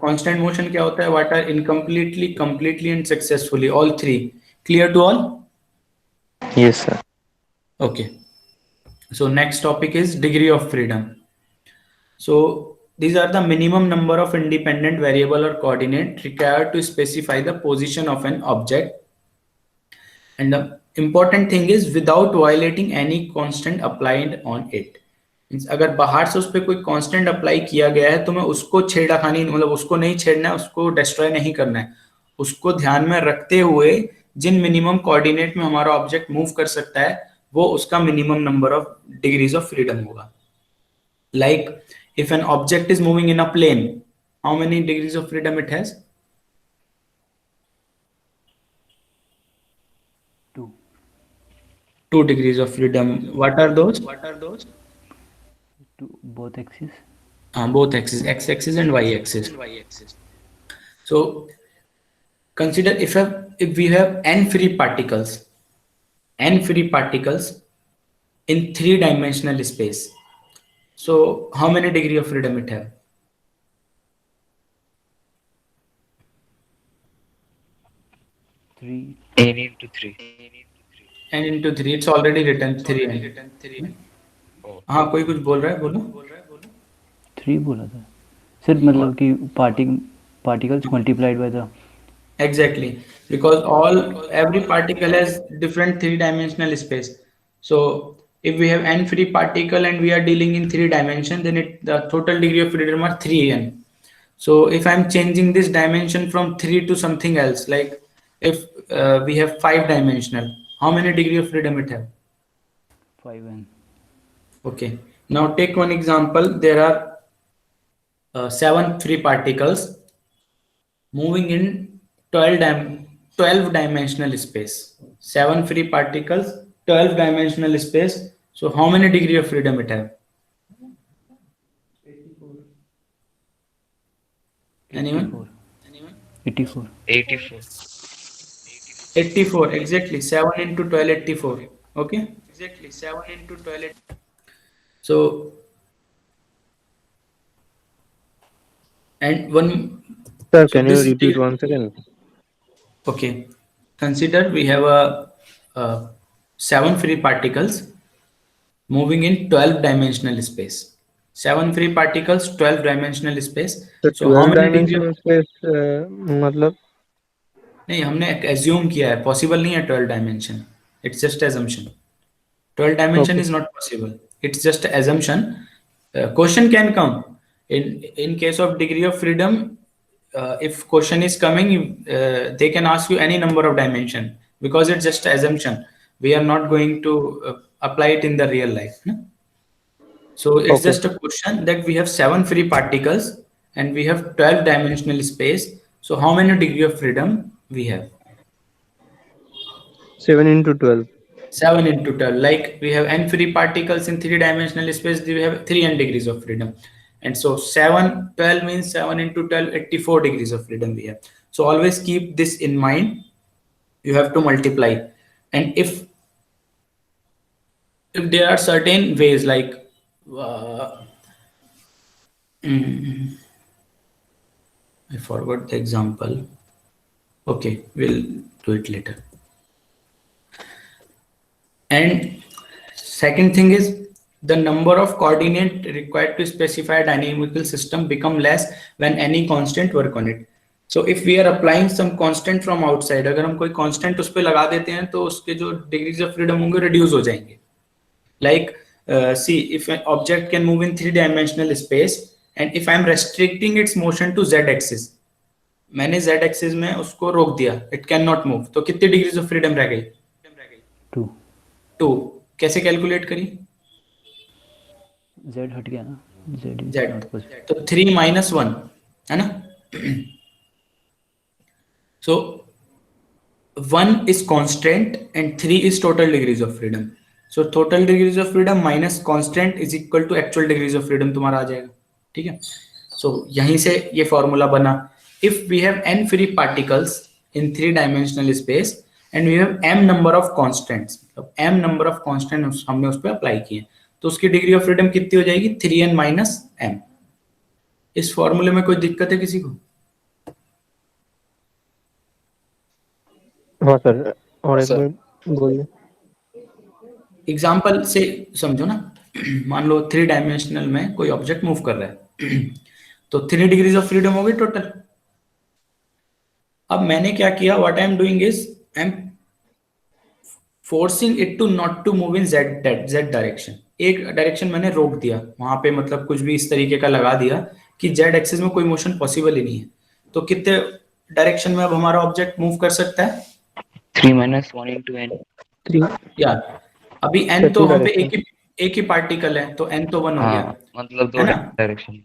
कांस्टेंट मोशन क्या होता है, what are incompletely, completely and successfully, all three clear to all? Yes sir. Okay, so next topic is degree of freedom. So these are the minimum number of independent variable or coordinate required to specify the position of an object, and the important thing is without violating any constant applied on it. Means अगर बाहर से उस पर कोई कांस्टेंट अप्लाई किया गया है तो मैं उसको छेड़खानी, मतलब उसको नहीं छेड़ना है, उसको डिस्ट्रॉय नहीं करना है, उसको ध्यान में रखते हुए जिन मिनिमम कोऑर्डिनेट में हमारा ऑब्जेक्ट मूव कर सकता है वो उसका minimum number of degrees of freedom होगा. Like if an object is moving in a plane, how many degrees of freedom it has? 2. 2 degrees of freedom. What are those? 2 both axes. Both axes, x axis and y axis. So consider if we have n free particles in 3-dimensional space, so how many degree of freedom it have? 3. n into 3. n into 3, it's already written 3n. हाँ, कोई कुछ बोल रहा है, बोलो. 3 बोला था सर, मतलब कि particles multiplied by the. Exactly, because every particle has different 3-dimensional space. So if we have n free particle and we are dealing in 3 dimension, then the total degree of freedom are 3n. So if I'm changing this dimension from 3 to something else, like if we have 5-dimensional, how many degree of freedom it have? 5n. Okay, now take one example. There are 7 free particles moving in 12-dimensional space. 7 free particles, 12-dimensional space. So how many degree of freedom it have? Anyone? 84. 84. 84, exactly. 7 into 12, 84. Okay? Exactly, 7 into 12. So, and one. Sir, can you repeat once again? Okay. Consider we have a 7 free particles moving in 12-dimensional space. 7 free particles, 12-dimensional space. So how many dimensional space मतलब? नहीं, हमने assume किया है, possible नहीं है 12 dimension. It's just assumption. 12 dimension is not possible. It's just assumption. Question can come in case of degree of freedom. If question is coming, they can ask you any number of dimension because it's just assumption. We are not going to apply it in the real life. No? So it's just a question that we have 7 free particles and we have 12-dimensional space. So how many degree of freedom we have? 7 into 12. 7 into 12. Like we have n free particles in 3-dimensional space, we have 3n degrees of freedom. And so 12 means 7 into 12, 84 degrees of freedom we have. So always keep this in mind. You have to multiply. And if there are certain ways like I forgot the example. Okay, we'll do it later. And second thing is the number of coordinate required to specify a dynamical system become less when any constant work on it. So if we are applying some constant from outside, अगर हम कोई constant उस पे लगा देते हैं तो उसके जो degrees of freedom होंगे reduce हो जाएंगे. Like see if an object can move in 3-dimensional space and if I am restricting its motion to z axis, मैंने z axis में उसको रोक दिया, it cannot move, तो कितनी डिग्रीज ऑफ फ्रीडम रह गई? 2 कैसे कैलकुलेट करी? z हट गया ना, z तो 3 - 1 है ना. So 1 is constant and 3 is total degrees of freedom. So total degrees of freedom minus constant is equal to actual degrees of freedom तुम्हारा आ जाएगा. ठीक है. So यहीं से ये फॉर्मूला बना. If we have n free particles in 3-dimensional space and we have m number of constants, मतलब m number of constants हमने उस पर अप्लाई किए, तो उसकी डिग्री ऑफ फ्रीडम कितनी हो जाएगी? 3n minus m. इस फॉर्मूले में कोई दिक्कत है किसी को? हाँ सर, और एक बार बोलिए. एग्जाम्पल से समझो ना. मान लो 3-डायमेंशनल में कोई ऑब्जेक्ट मूव कर रहा है तो 3 डिग्रीज ऑफ फ्रीडम हो गई टोटल. अब मैंने क्या किया, what I am doing is I am forcing it to not to move in Z direction. एक डायरेक्शन मैंने रोक दिया वहां पे, मतलब कुछ भी इस तरीके का लगा दिया कि जेड एक्सिस में कोई मोशन पॉसिबल ही नहीं है. तो कितने डायरेक्शन में अब हमारा ऑब्जेक्ट मूव कर सकता है? 3 - 1 × n. 3 यार अभी n तो वहां पे एक ही पार्टिकल है तो n तो 1 हो गया, मतलब 2 डायरेक्शन.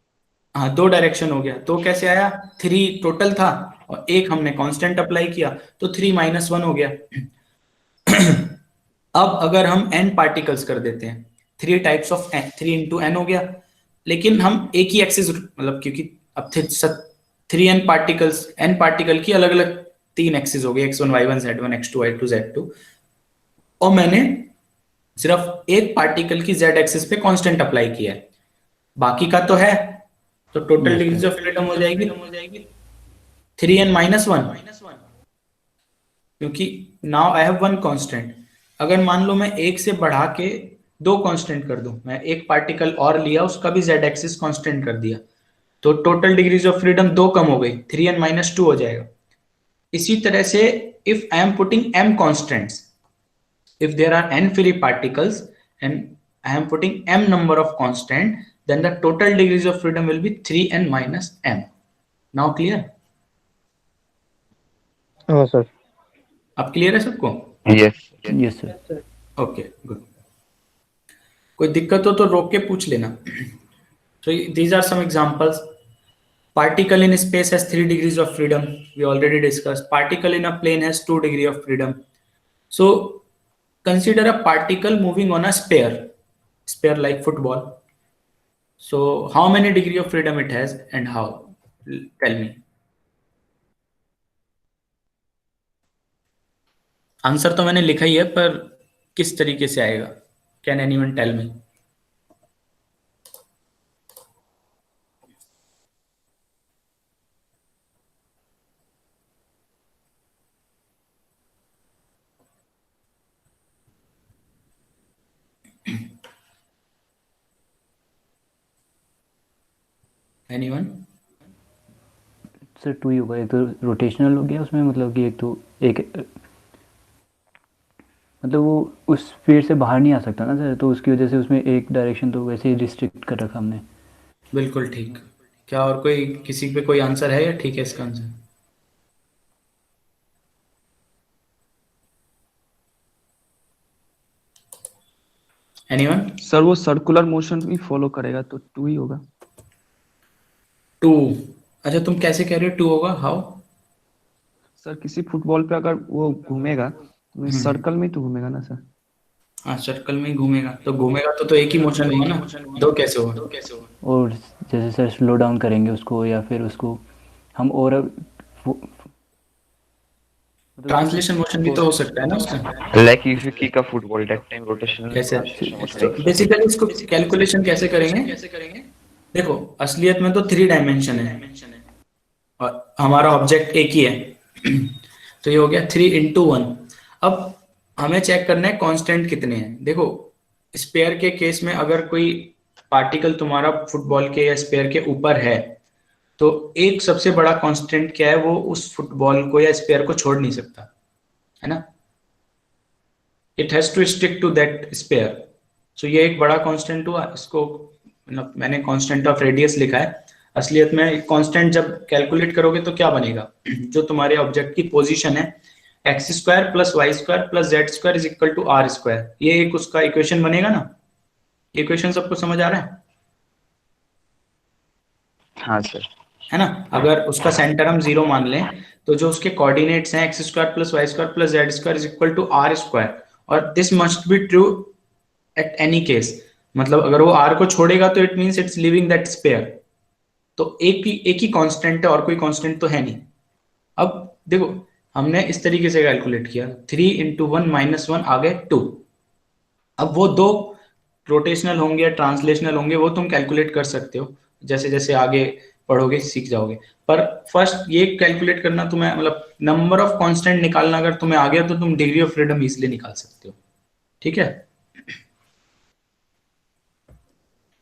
हाँ 2 डायरेक्शन हो गया. तो कैसे आया? 3 टोटल था और एक हमने कांस्टेंट अप्लाई किया तो 3 - 1 हो गया. अब अगर हम n पार्टिकल्स कर देते हैं, 3 टाइप्स ऑफ 3 × n हो गया, लेकिन हम एक ही एक्सिस, मतलब क्योंकि अब 3n पार्टिकल्स, n पार्टिकल की अलग अलग 3 एक्सिस हो गए, x1 y1 z1 x2 y2 z2, और मैंने सिर्फ एक पार्टिकल की z एक्सिस पे कांस्टेंट अप्लाई किया है, बाकी का तो है. तो टोटल डिग्रीज ऑफ फ्रीडम हो जाएगी 3n - 1, क्योंकि नाउ आई हैव 1 कांस्टेंट. अगर मान लो मैं एक से बढ़ा के 2 कांस्टेंट कर दूं, मैं एक पार्टिकल और लिया, उसका भी z एक्सिस कांस्टेंट कर दिया, तो टोटल डिग्रीज ऑफ फ्रीडम 2 कम हो गई, 3n - 2 हो जाएगा. इसी तरह से if I am putting m constants, if there are n free particles and I am putting m number of constant, then the total degrees of freedom will be 3n minus m. Now clear? हाँ सर. अब क्लियर है सबको? Yes sir. Okay good. कोई दिक्कत हो तो रोक के पूछ लेना. So these are some examples. Particle in space has 3 degrees of freedom. We already discussed. Particle in a plane has 2 degrees of freedom. So consider a particle moving on a sphere like football. So how many degree of freedom it has and how? Tell me. Answer तो मैंने लिखा ही है, पर किस तरीके से आएगा? Can anyone tell me? Anyone? Sir 2 ही होगा. एक तो रोटेशनल हो गया उसमें, मतलब कि मतलब वो उस स्फीयर से बाहर नहीं आ सकता ना सर, तो उसकी वजह से उसमें एक डायरेक्शन तो वैसे ही रिस्ट्रिक्ट कर रखा हमने. बिल्कुल ठीक. क्या और कोई किसी पे कोई आंसर है या ठीक है इसका आंसर? एनीवन? सर वो सर्कुलर मोशन भी फॉलो करेगा तो 2 ही होगा. 2. अच्छा तुम कैसे कह रहे हो 2 होगा? हाउ? सर किसी फुटबॉल पे अगर वो घूमेगा तो सर्कल में तो घूमेगा ना सर. हाँ सर्कल में ही घूमेगा, तो घूमेगा तो एक ही मोशन होगा ना. 2 कैसे होगा? और जैसे सर स्लो डाउन करेंगे उसको, या फिर उसको हम और ट्रांसलेशन मोशन भी तो हो सकता है ना उसका. Like if you kick a football, that time rotational. कैसे? बेसिकली इसको कैलकुलेशन कैसे करेंगे? देखो असलियत में तो 3 डायमेंशन है और हमारा ऑब्जेक्ट एक ही है, तो ये हो गया 3 × 1. अब हमें चेक करना है कांस्टेंट कितने हैं. देखो स्पेयर के केस में अगर कोई पार्टिकल तुम्हारा फुटबॉल के या स्पेयर के ऊपर है, तो एक सबसे बड़ा कांस्टेंट क्या है, वो उस फुटबॉल को या स्पेयर को छोड़ नहीं सकता है ना. It has to stick to that sphere. So ये एक बड़ा कांस्टेंट हुआ, इसको मतलब मैंने कांस्टेंट ऑफ रेडियस लिखा है। असलियत में कांस्टेंट जब कैलकुलेट करोगे तो क्या बनेगा, जो तुम्हारे ऑब्जेक्ट की पोजीशन है X square plus Y square plus Z square is equal to are square, ये एक उसका इक्वेशन बनेगा ना। ये इक्वेशन सबको समझ आ रहा है? हाँ सर। है ना। अगर उसका सेंटर हम 0 मान लें तो जो उसके कोऑर्डिनेट्स हैं x square plus Y square plus Z square is equal to are square, और this must be true at any case. मतलब अगर वो आर को छोड़ेगा तो it means it's leaving that sphere. तो एक ही कांस्टेंट है और कोई कांस्टेंट तो है नहीं। अब देखो हमने इस तरीके से कैलकुलेट किया, 3 इंटू 1 माइनस 1 आ गए 2। अब वो दो रोटेशनल होंगे या ट्रांसलेशनल होंगे वो तुम कैलकुलेट कर सकते हो, जैसे जैसे आगे पढ़ोगे सीख जाओगे। पर फर्स्ट ये कैलकुलेट करना तुम्हें, मतलब नंबर ऑफ कांस्टेंट निकालना अगर तुम्हें आ गया तो तुम डिग्री ऑफ फ्रीडम इजीली निकाल सकते हो। ठीक है,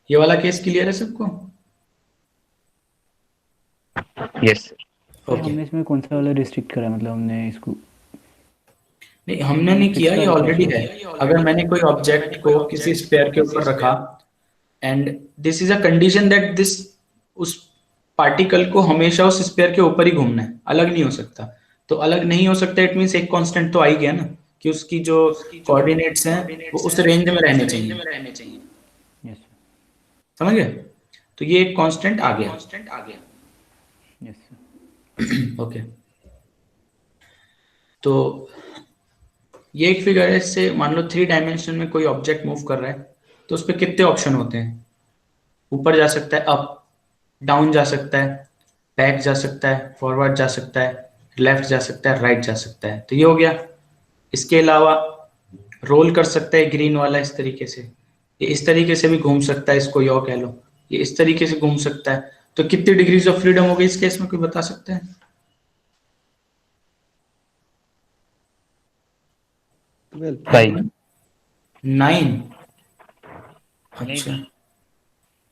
ये वाला केस क्लियर है सबको? Yes sir. सर हमने इसमें कौन सा वाला रिस्ट्रिक्ट करा है, मतलब हमने इसको नहीं, हमने नहीं किया, ये ऑलरेडी है। अगर मैंने कोई ऑब्जेक्ट को किसी स्फीयर के ऊपर रखा and this is a condition that this उस पार्टिकल को हमेशा उस स्फीयर के ऊपर ही घूमना है, अलग नहीं हो सकता। तो अलग नहीं हो सकता इट मींस एक कांस्टेंट तो आ ही गया ना, कि उसकी जो कोऑर्डिनेट्स हैं वो उस रेंज में रहने चाहिए। यस समझ गए? तो ये एक कांस्टेंट आ गया। Yes sir. ओके, तो ये एक फिगर है, इससे मान लो 3 डायमेंशन में कोई ऑब्जेक्ट मूव कर रहा है तो उस पर कितने ऑप्शन होते हैं? ऊपर जा सकता है, अप डाउन जा सकता है, बैक जा सकता है, फॉरवर्ड जा सकता है, लेफ्ट जा सकता है, राइट जा सकता है। तो ये हो गया। इसके अलावा रोल कर सकता है ग्रीन वाला इस तरीके से, ये इस तरीके से भी घूम सकता है, इसको यो कह लो, ये इस तरीके से घूम सकता है। तो कितनी डिग्रीज ऑफ फ्रीडम हो गई इस केस में, कोई बता सकते हैं? 5। 9। अच्छा,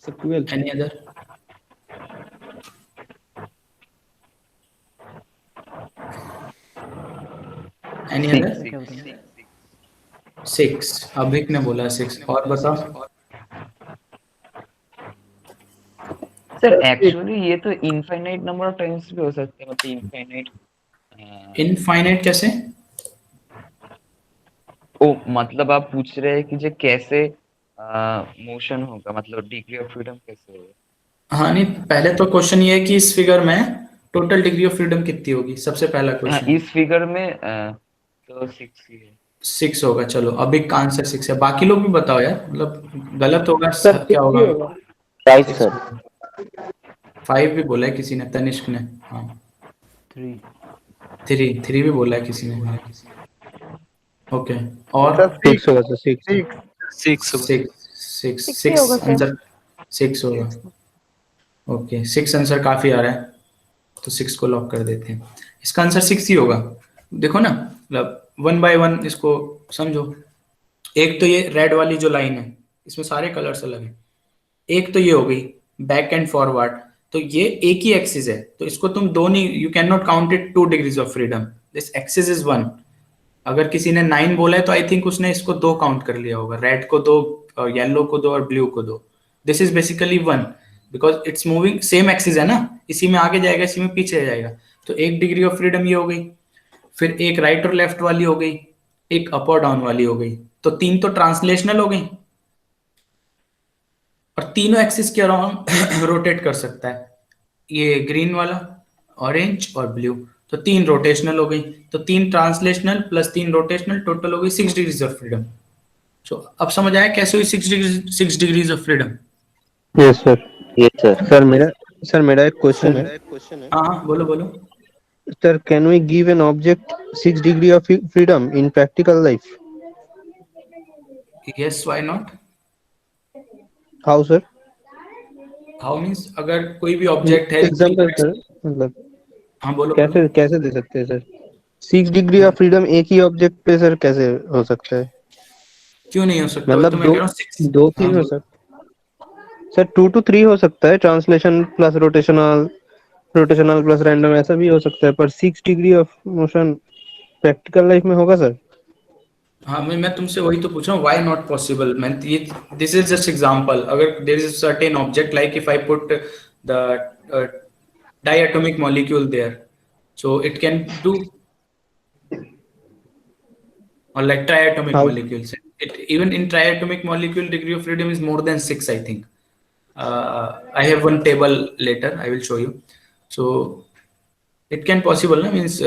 sir 12। Any other? Any other? क्या बताऊँ? 6। अभिक ने बोला 6, और बताओ। सर एक्चुअली ये तो इनफाइनाइट नंबर ऑफ टाइम्स भी हो सकते हैं, मतलब इनफाइनाइट। इनफाइनाइट कैसे? ओ मतलब आप पूछ रहे हैं कि जो कैसे मोशन होगा, मतलब डिग्री ऑफ फ्रीडम कैसे होगा? हाँ नहीं, पहले तो क्वेश्चन ये है कि इस फिगर में टोटल डिग्री ऑफ फ्रीडम कितनी होगी, सबसे पहला हाँ, क्वेश्चन। इस फिगर में तो 6 ही है। 6 होगा। चलो अभी का आंसर 6 है। बाकी लोग भी बताओ यार, मतलब गलत होगा सर क्या होगा? 5 सर। 5 भी बोला है किसी ने, तनिष्क ने। हाँ 3 3 भी बोला है किसी ने। हाँ ओके, और सर 6 होगा सर, 6। 6 आंसर 6 होगा। ओके 6 आंसर काफी आ रहा है, तो 6 को लॉक कर देते हैं। इसका आंसर 6 ही होगा। देखो ना, मतलब 1 बाय 1 इसको समझो। एक तो ये रेड वाली जो लाइन है इसमें सारे कलर्स अलग हैं। एक तो ये हो गई बैक एंड फॉरवर्ड, तो ये एक ही एक्सिस है, तो इसको तुम दो नहीं, you can not count it 2 degrees of freedom, this axis is 1। अगर किसी ने 9 बोला है तो आई थिंक उसने इसको 2 काउंट कर लिया होगा, रेड को 2, येलो को 2 और ब्लू को 2। This is basically 1 because it's moving same axis है ना, इसी में आगे जाएगा इसी में पीछे जाएगा। तो 1 डिग्री ऑफ फ्रीडम ये हो गई, फिर एक राइट और लेफ्ट वाली हो गई, एक अप और डाउन वाली हो गई, तो 3 तो ट्रांसलेशनल हो गई, और तीनों एक्सिस के अराउंड रोटेट कर सकता है। ये ग्रीन वाला, ऑरेंज और ब्लू, तो 3 रोटेशनल हो गई, तो 3 ट्रांसलेशनल प्लस 3 रोटेशनल, टोटल हो गई 6 डिग्रीज ऑफ फ्रीडम। सो अब समझ आया कैसे हुई 6 degrees of freedom? Yes sir. Yes sir. Sir मेरा एक क्वेश्चन है। हाँ हाँ बोलो बोलो। Sir, can we give an object 6 degree of freedom in practical life? Yes why not? How, sir? How means अगर कोई भी ऑब्जेक्ट है। एग्जाम्पल सर, मतलब हाँ बोलो कैसे बोलो। कैसे दे सकते हैं सर? 6 डिग्री ऑफ फ्रीडम एक ही ऑब्जेक्ट पे सर कैसे हो सकता है? क्यों नहीं हो सकता? मतलब तो मैं कह रहा हूँ 6। दो तीन हो सर। सर 2 to 3 हो सकता है, translation plus rotational plus random ऐसा भी हो सकता है, पर 6 degree of motion practical life में होगा सर? हाँ, मैं तुमसे वही तो पूछ रहा हूँ, व्हाई नॉट पॉसिबल। मैं ये, दिस इज जस्ट एग्जांपल। अगर there is a certain object, like if I put the diatomic molecule there, so it can do, or like triatomic हाँ molecules, it even in triatomic molecule degree of freedom is more than 6, I think. I have one table later, I will show you. So it can possible, no? Means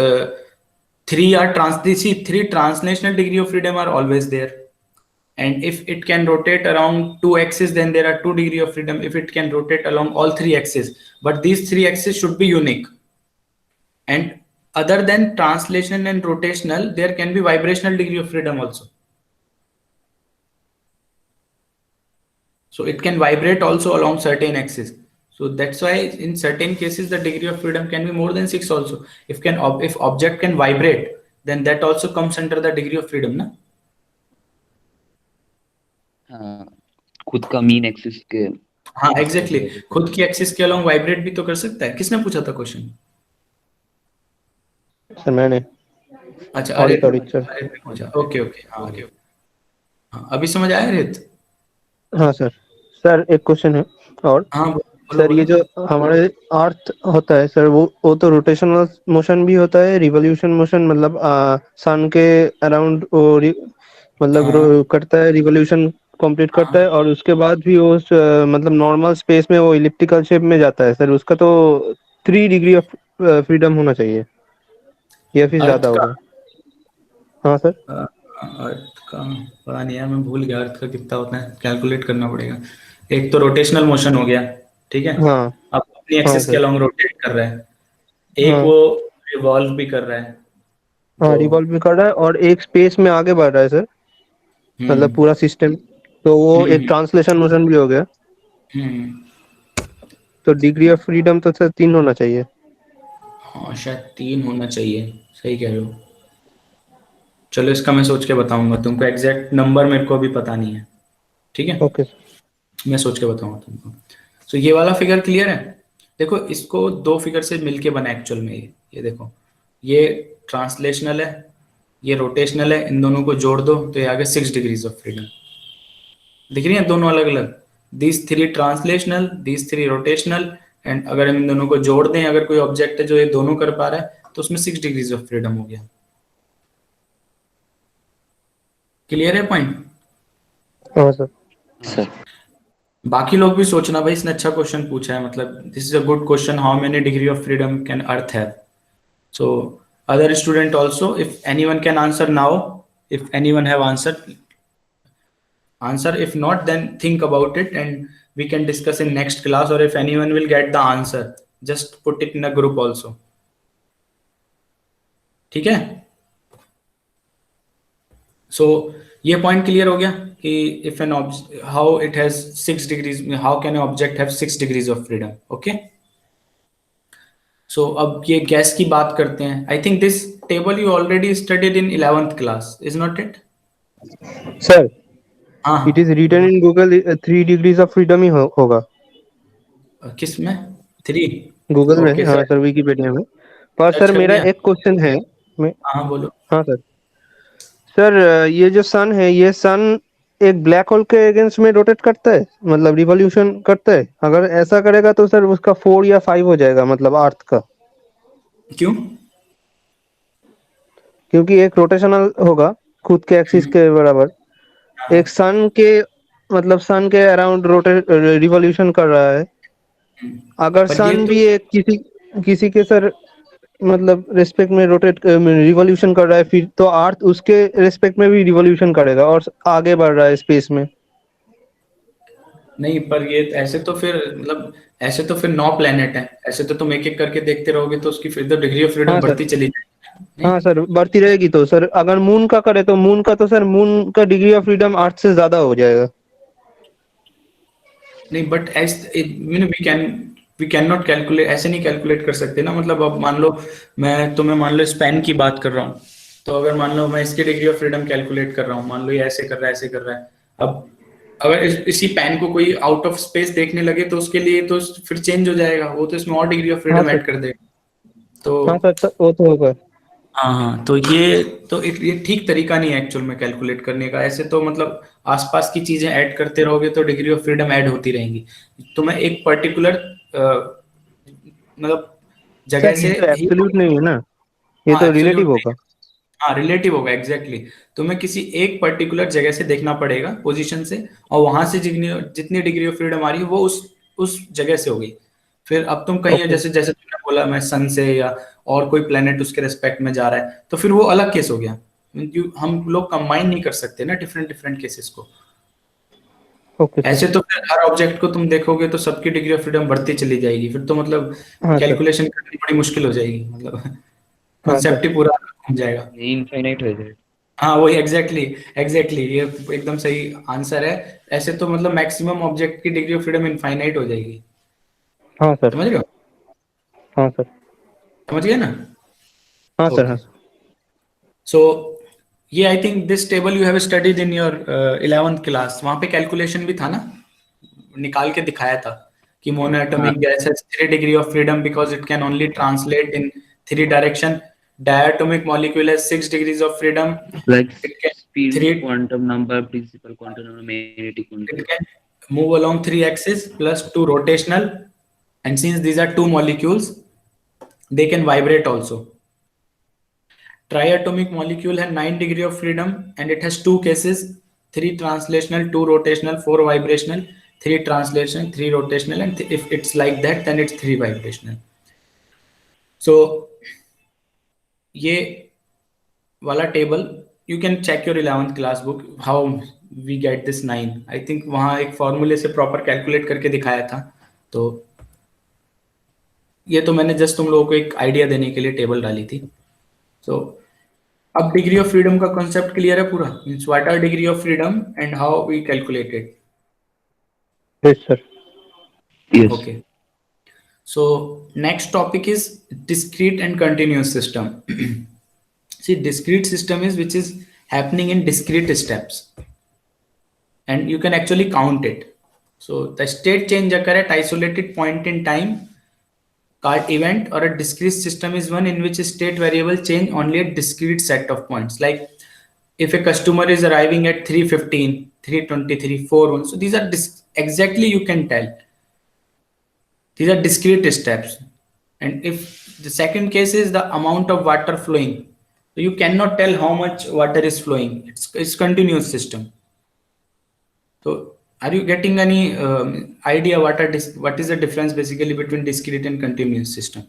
three are three translational degree of freedom are always there. And if it can rotate around 2 axes, then there are 2 degree of freedom. If it can rotate along all 3 axes, but these 3 axes should be unique. And other than translation and rotational, there can be vibrational degree of freedom also. So it can vibrate also along certain axes. So that's why in certain cases the degree of freedom can be more than 6 also. If object can vibrate, then that also comes under the degree of freedom, na? हाँ, खुद का मीन एक्सिस के हाँ, एग्जैक्टली, खुद की एक्सिस के अलोंग वाइब्रेट भी तो कर सकता है। किसने पूछा था क्वेश्चन? सर मैंने। अच्छा, ऑडिट अरे सर। अरे पूछा, ओके ओके, हाँ ओके, हाँ अभी समझ आया रित? हाँ सर। सर एक क्वेश्चन है और। हाँ बोलो सर ये बोलो। जो हमारे अर्थ होता है सर, वो तो रोटेशनल मोशन भी होता है, रिवॉल्यूशन मोशन, मतलब सन के अराउंड वो मतलब हाँ करता है, रिवॉल्यूशन कंप्लीट करता है, हाँ, और उसके बाद भी वो मतलब नॉर्मल स्पेस में वो इलिप्टिकल शेप में जाता है सर। उसका तो 3 डिग्री ऑफ फ्रीडम होना चाहिए, या फिर अर्थ ज्यादा का, होगा? हाँ सर। अर्थ का पता नहीं यार, मैं भूल गया अर्थ का कितना होता है, कैलकुलेट करना पड़ेगा। एक तो रोटेशनल मोशन हो गया, ठीक है, हाँ अब अपनी हाँ एक्सिस के सर। अलोंग रोटेट कर रहा है। एक हाँ वो रिवॉल्व भी कर रहा है, हाँ, तो रिवॉल्व भी कर रहा है और एक स्पेस में आगे बढ़ रहा है सर, मतलब हम्म पूरा सिस्टम। तो वो एक हम्म ट्रांसलेशन मोशन भी हो गया। हम्म, तो डिग्री ऑफ फ्रीडम तो सर 3 होना चाहिए। हाँ शायद 3 होना चाहिए, सही कह रहे हो। चलो इसका मैं सोच के बताऊंगा तुमको, एग्जैक्ट नंबर मेरे को अभी पता नहीं है, ठीक है, ओके सर। मैं सोच के बताऊंगा तुमको। तो ये वाला फिगर क्लियर है? देखो इसको 2 फिगर से मिलके बना एक्चुअल में, ये देखो, ये ट्रांसलेशनल है, ये रोटेशनल है, इन दोनों को जोड़ दो तो ये आ गया 6 डिग्रीज ऑफ फ्रीडम। दिख रही है दोनों अलग अलग, these 3 translational, these 3 rotational, and अगर हम इन दोनों को जोड़ दें, अगर कोई ऑब्जेक्ट है जो ये दोनों कर पा रहा है, तो उसमें 6 डिग्रीज ऑफ फ्रीडम हो गया। क्लियर है पॉइंट? हाँ सर। सर बाकी लोग भी सोचना भाई, इसने अच्छा क्वेश्चन पूछा है, मतलब this is a good question, how many degree of freedom can earth have? So other student also, if anyone can answer now, if anyone have answer, if not then think about it and we can discuss in next class, or if anyone will get the answer, just put it in a group also, ठीक है? So ये point clear हो गया कि if an object, how it has 6 degrees, how can an object have 6 degrees of freedom? Okay, so अब ये गैस की बात करते हैं। I think this table you already studied in 11th class, is not it? Sir हाँ इट इज रिटन बोलो। In Google 3 degrees of freedom ही होगा किस में? 3? गूगल में। ओके हाँ सर, सर, विकिपीडिया में। पर सर्च सर कर मेरा दिया? एक क्वेश्चन है। मैं हाँ बोलो। हाँ सर। सर ये जो सन है, ये सन एक ब्लैक होल के अगेंस्ट में रोटेट करता है, मतलब रिवॉल्यूशन करता है? अगर ऐसा करेगा तो सर उसका 4 या 5 हो जाएगा, मतलब अर्थ का। क्यों? क्योंकि एक रोटेशनल होगा खुद के एक्सिस के बराबर, एक सन के मतलब सन के अराउंड रोटेट रिवॉल्यूशन कर रहा है। अगर पर ये सन तो, भी एक किसी के सर मतलब रेस्पेक्ट में रोटेट रिवॉल्यूशन कर रहा है, फिर तो अर्थ उसके रेस्पेक्ट में भी रिवॉल्यूशन करेगा और आगे बढ़ रहा है स्पेस में। नहीं पर ये ऐसे तो फिर मतलब, ऐसे तो फिर 9 प्लेनेट है, ऐसे तो तुम एक एक करके देखते रहोगे तो उसकी फिर तो डिग्री ऑफ फ्रीडम हाँ सर। बढ़ती चली जाएगी, नहीं? हाँ सर, बढ़ती रहेगी। तो सर अगर मून का करे तो मून का, तो सर मून का डिग्री ऑफ फ्रीडम अर्थ से ज्यादा हो जाएगा। नहीं बट एज वी कैन नॉट कैलकुलेट, ऐसे नहीं कैलकुलेट कर सकते ना। मतलब अब मान लो मैं तुम्हें, मान लो स्पैन की बात कर रहा हूँ, तो अगर मान लो मैं इसकी डिग्री ऑफ फ्रीडम कैलकुलेट कर रहा हूँ, मान लो ये ऐसे कर रहा है, ऐसे कर रहा है, अब अगर इसी पैन को कोई आउट ऑफ स्पेस देखने लगे तो उसके लिए तो फिर चेंज हो जाएगा वो, तो इसमें और डिग्री ऑफ हाँ फ्रीडम सर। ऐड कर देगा। तो हाँ सर, वो तो होगा। हाँ, तो ये ठीक तरीका नहीं है एक्चुअल में कैलकुलेट करने का। ऐसे तो मतलब आसपास की चीजें ऐड करते रहोगे तो डिग्री ऑफ फ्रीडम ऐड होती रहेंगी। तुम्हें एक पर्टिकुलर मतलब जगह सर से ये तो ही, एब्सोल्यूट नहीं है ना, ये हाँ तो एब्सोल्यूट, रिलेटिव होगा। हाँ रिलेटिव होगा एग्जैक्टली तुम्हें किसी एक पर्टिकुलर जगह से देखना पड़ेगा पोजीशन से, और वहां से जितनी जितनी डिग्री ऑफ फ्रीडम आ रही है वो उस जगह से होगी। फिर अब तुम कहीं ओके। जैसे जैसे तुमने बोला मैं सन से या और कोई प्लेनेट उसके रेस्पेक्ट में जा रहा है तो फिर वो अलग केस हो गया। हम लोग कंबाइन नहीं कर सकते ना डिफरेंट डिफरेंट केसेस को। Okay sir. ऐसे तो फिर हर ऑब्जेक्ट को तुम देखोगे तो सबकी डिग्री ऑफ फ्रीडम बढ़ती चली जाएगी, फिर तो मतलब हाँ सर। कैलकुलेशन करनी बड़ी मुश्किल हो जाएगी, मतलब हाँ सर। कॉन्सेप्ट ही पूरा घूम जाएगा। इनफाइनाइट हो जाए। हाँ वही एग्जैक्टली एग्जैक्टली ये एकदम सही आंसर है। ऐसे तो मतलब मैक्सिमम ऑब्जेक्ट की डिग्री ऑफ फ्रीडम इनफाइनाइट हो जाएगी। हाँ सर। समझ रहे हो? हाँ सर। समझ गए ना? हाँ सर। हाँ ओके, सो ये आई think this table you have studied in your 11th class. वहां पे कैलकुलेशन भी था ना, निकाल के दिखाया था कि monoatomic gas has 3 degree of freedom because it can only translate in 3 direction. Diatomic molecule has 6 degrees of freedom. Like it can speed, 3 quantum number, principal quantum number, magnetic it quantum. can move along 3 axes plus 2 rotational, and since these are 2 molecules they can vibrate also. Triatomic molecule has 9 degree of freedom and it has 2 cases, 3 translational, 2 rotational, 4 vibrational, 3 translation, 3 rotational, and if it's like that then it's 3 vibrational. So ये वाला table you can check your 11th class book how we get this 9। I think वहाँ एक फॉर्मूले से प्रॉपर कैलकुलेट करके दिखाया था। तो ये तो मैंने जस्ट तुम लोगों को एक आइडिया देने के लिए टेबल डाली थी। सो अब डिग्री ऑफ फ्रीडम का कॉन्सेप्ट क्लियर है पूरा, means what are degree of freedom and how we calculate it. Yes sir. Yes. Okay, so next topic is discrete and continuous system. See, discrete system is which is happening in discrete steps and you can actually count it. So the state change occur at isolated point in time called event, or a discrete system is one in which state variable change only a discrete set of points. Like if a customer is arriving at 3:15, 3:23, 4:1, so these are exactly you can tell these are discrete steps. And if the second case is the amount of water flowing, so you cannot tell how much water is flowing, it's continuous system. So are you getting any idea what is the difference basically between discrete and continuous system?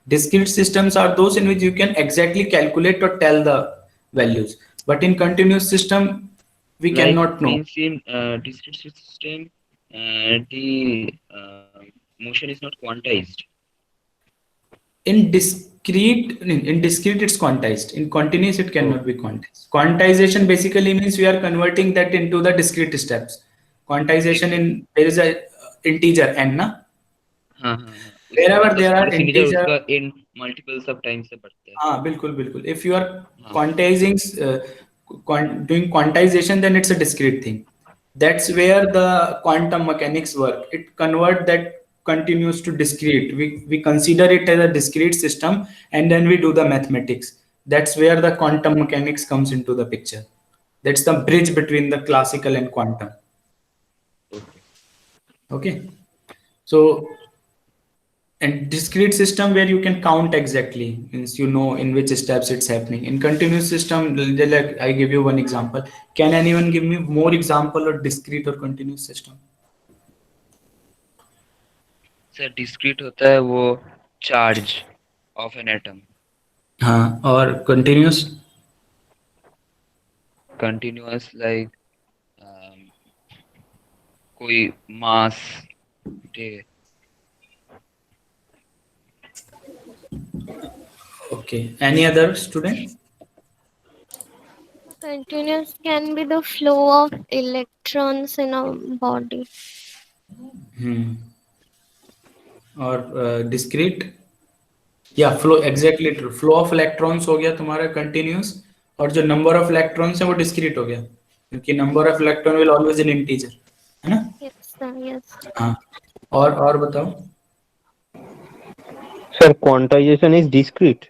Discrete systems are those in which you can exactly calculate or tell the values, but in continuous system we Like cannot know. means in discrete system, the motion is not quantized. In discrete it's quantized, in continuous it cannot be quantized. Quantization basically means we are converting that into the discrete steps. Quantization in there is a integer n na, हाँ हाँ हाँ wherever मतलब there are small integer integer, उसका in multiples of times से बढ़ता है। हाँ बिल्कुल बिल्कुल, if you are हाँ quantizing doing quantization then it's a discrete thing. That's where the quantum mechanics work, it convert that continuous to discrete. We consider it as a discrete system and then we do the mathematics. That's where the quantum mechanics comes into the picture. That's the bridge between the classical and quantum. Okay, so and discrete system where you can count exactly, means you know in which steps it's happening. In continuous system, like I give you one example. Can anyone give me more example of discrete or continuous system? Sir discrete होता है वो चार्ज ऑफ एन एटम। हाँ, और continuous? कंटिन्यूअस लाइक कोई मास, ठीक है। Okay, any other student? Continuous can be the flow of electrons in a body. और discrete? या flow, exactly true, flow of electrons हो गया तुम्हारा कंटिन्यूस, और जो नंबर ऑफ इलेक्ट्रॉन्स है वो डिस्क्रीट हो गया, क्योंकि number of electron will always in integer, है ना? Yes, sir. Yes. हाँ, और बताओ। Sir quantization is discrete.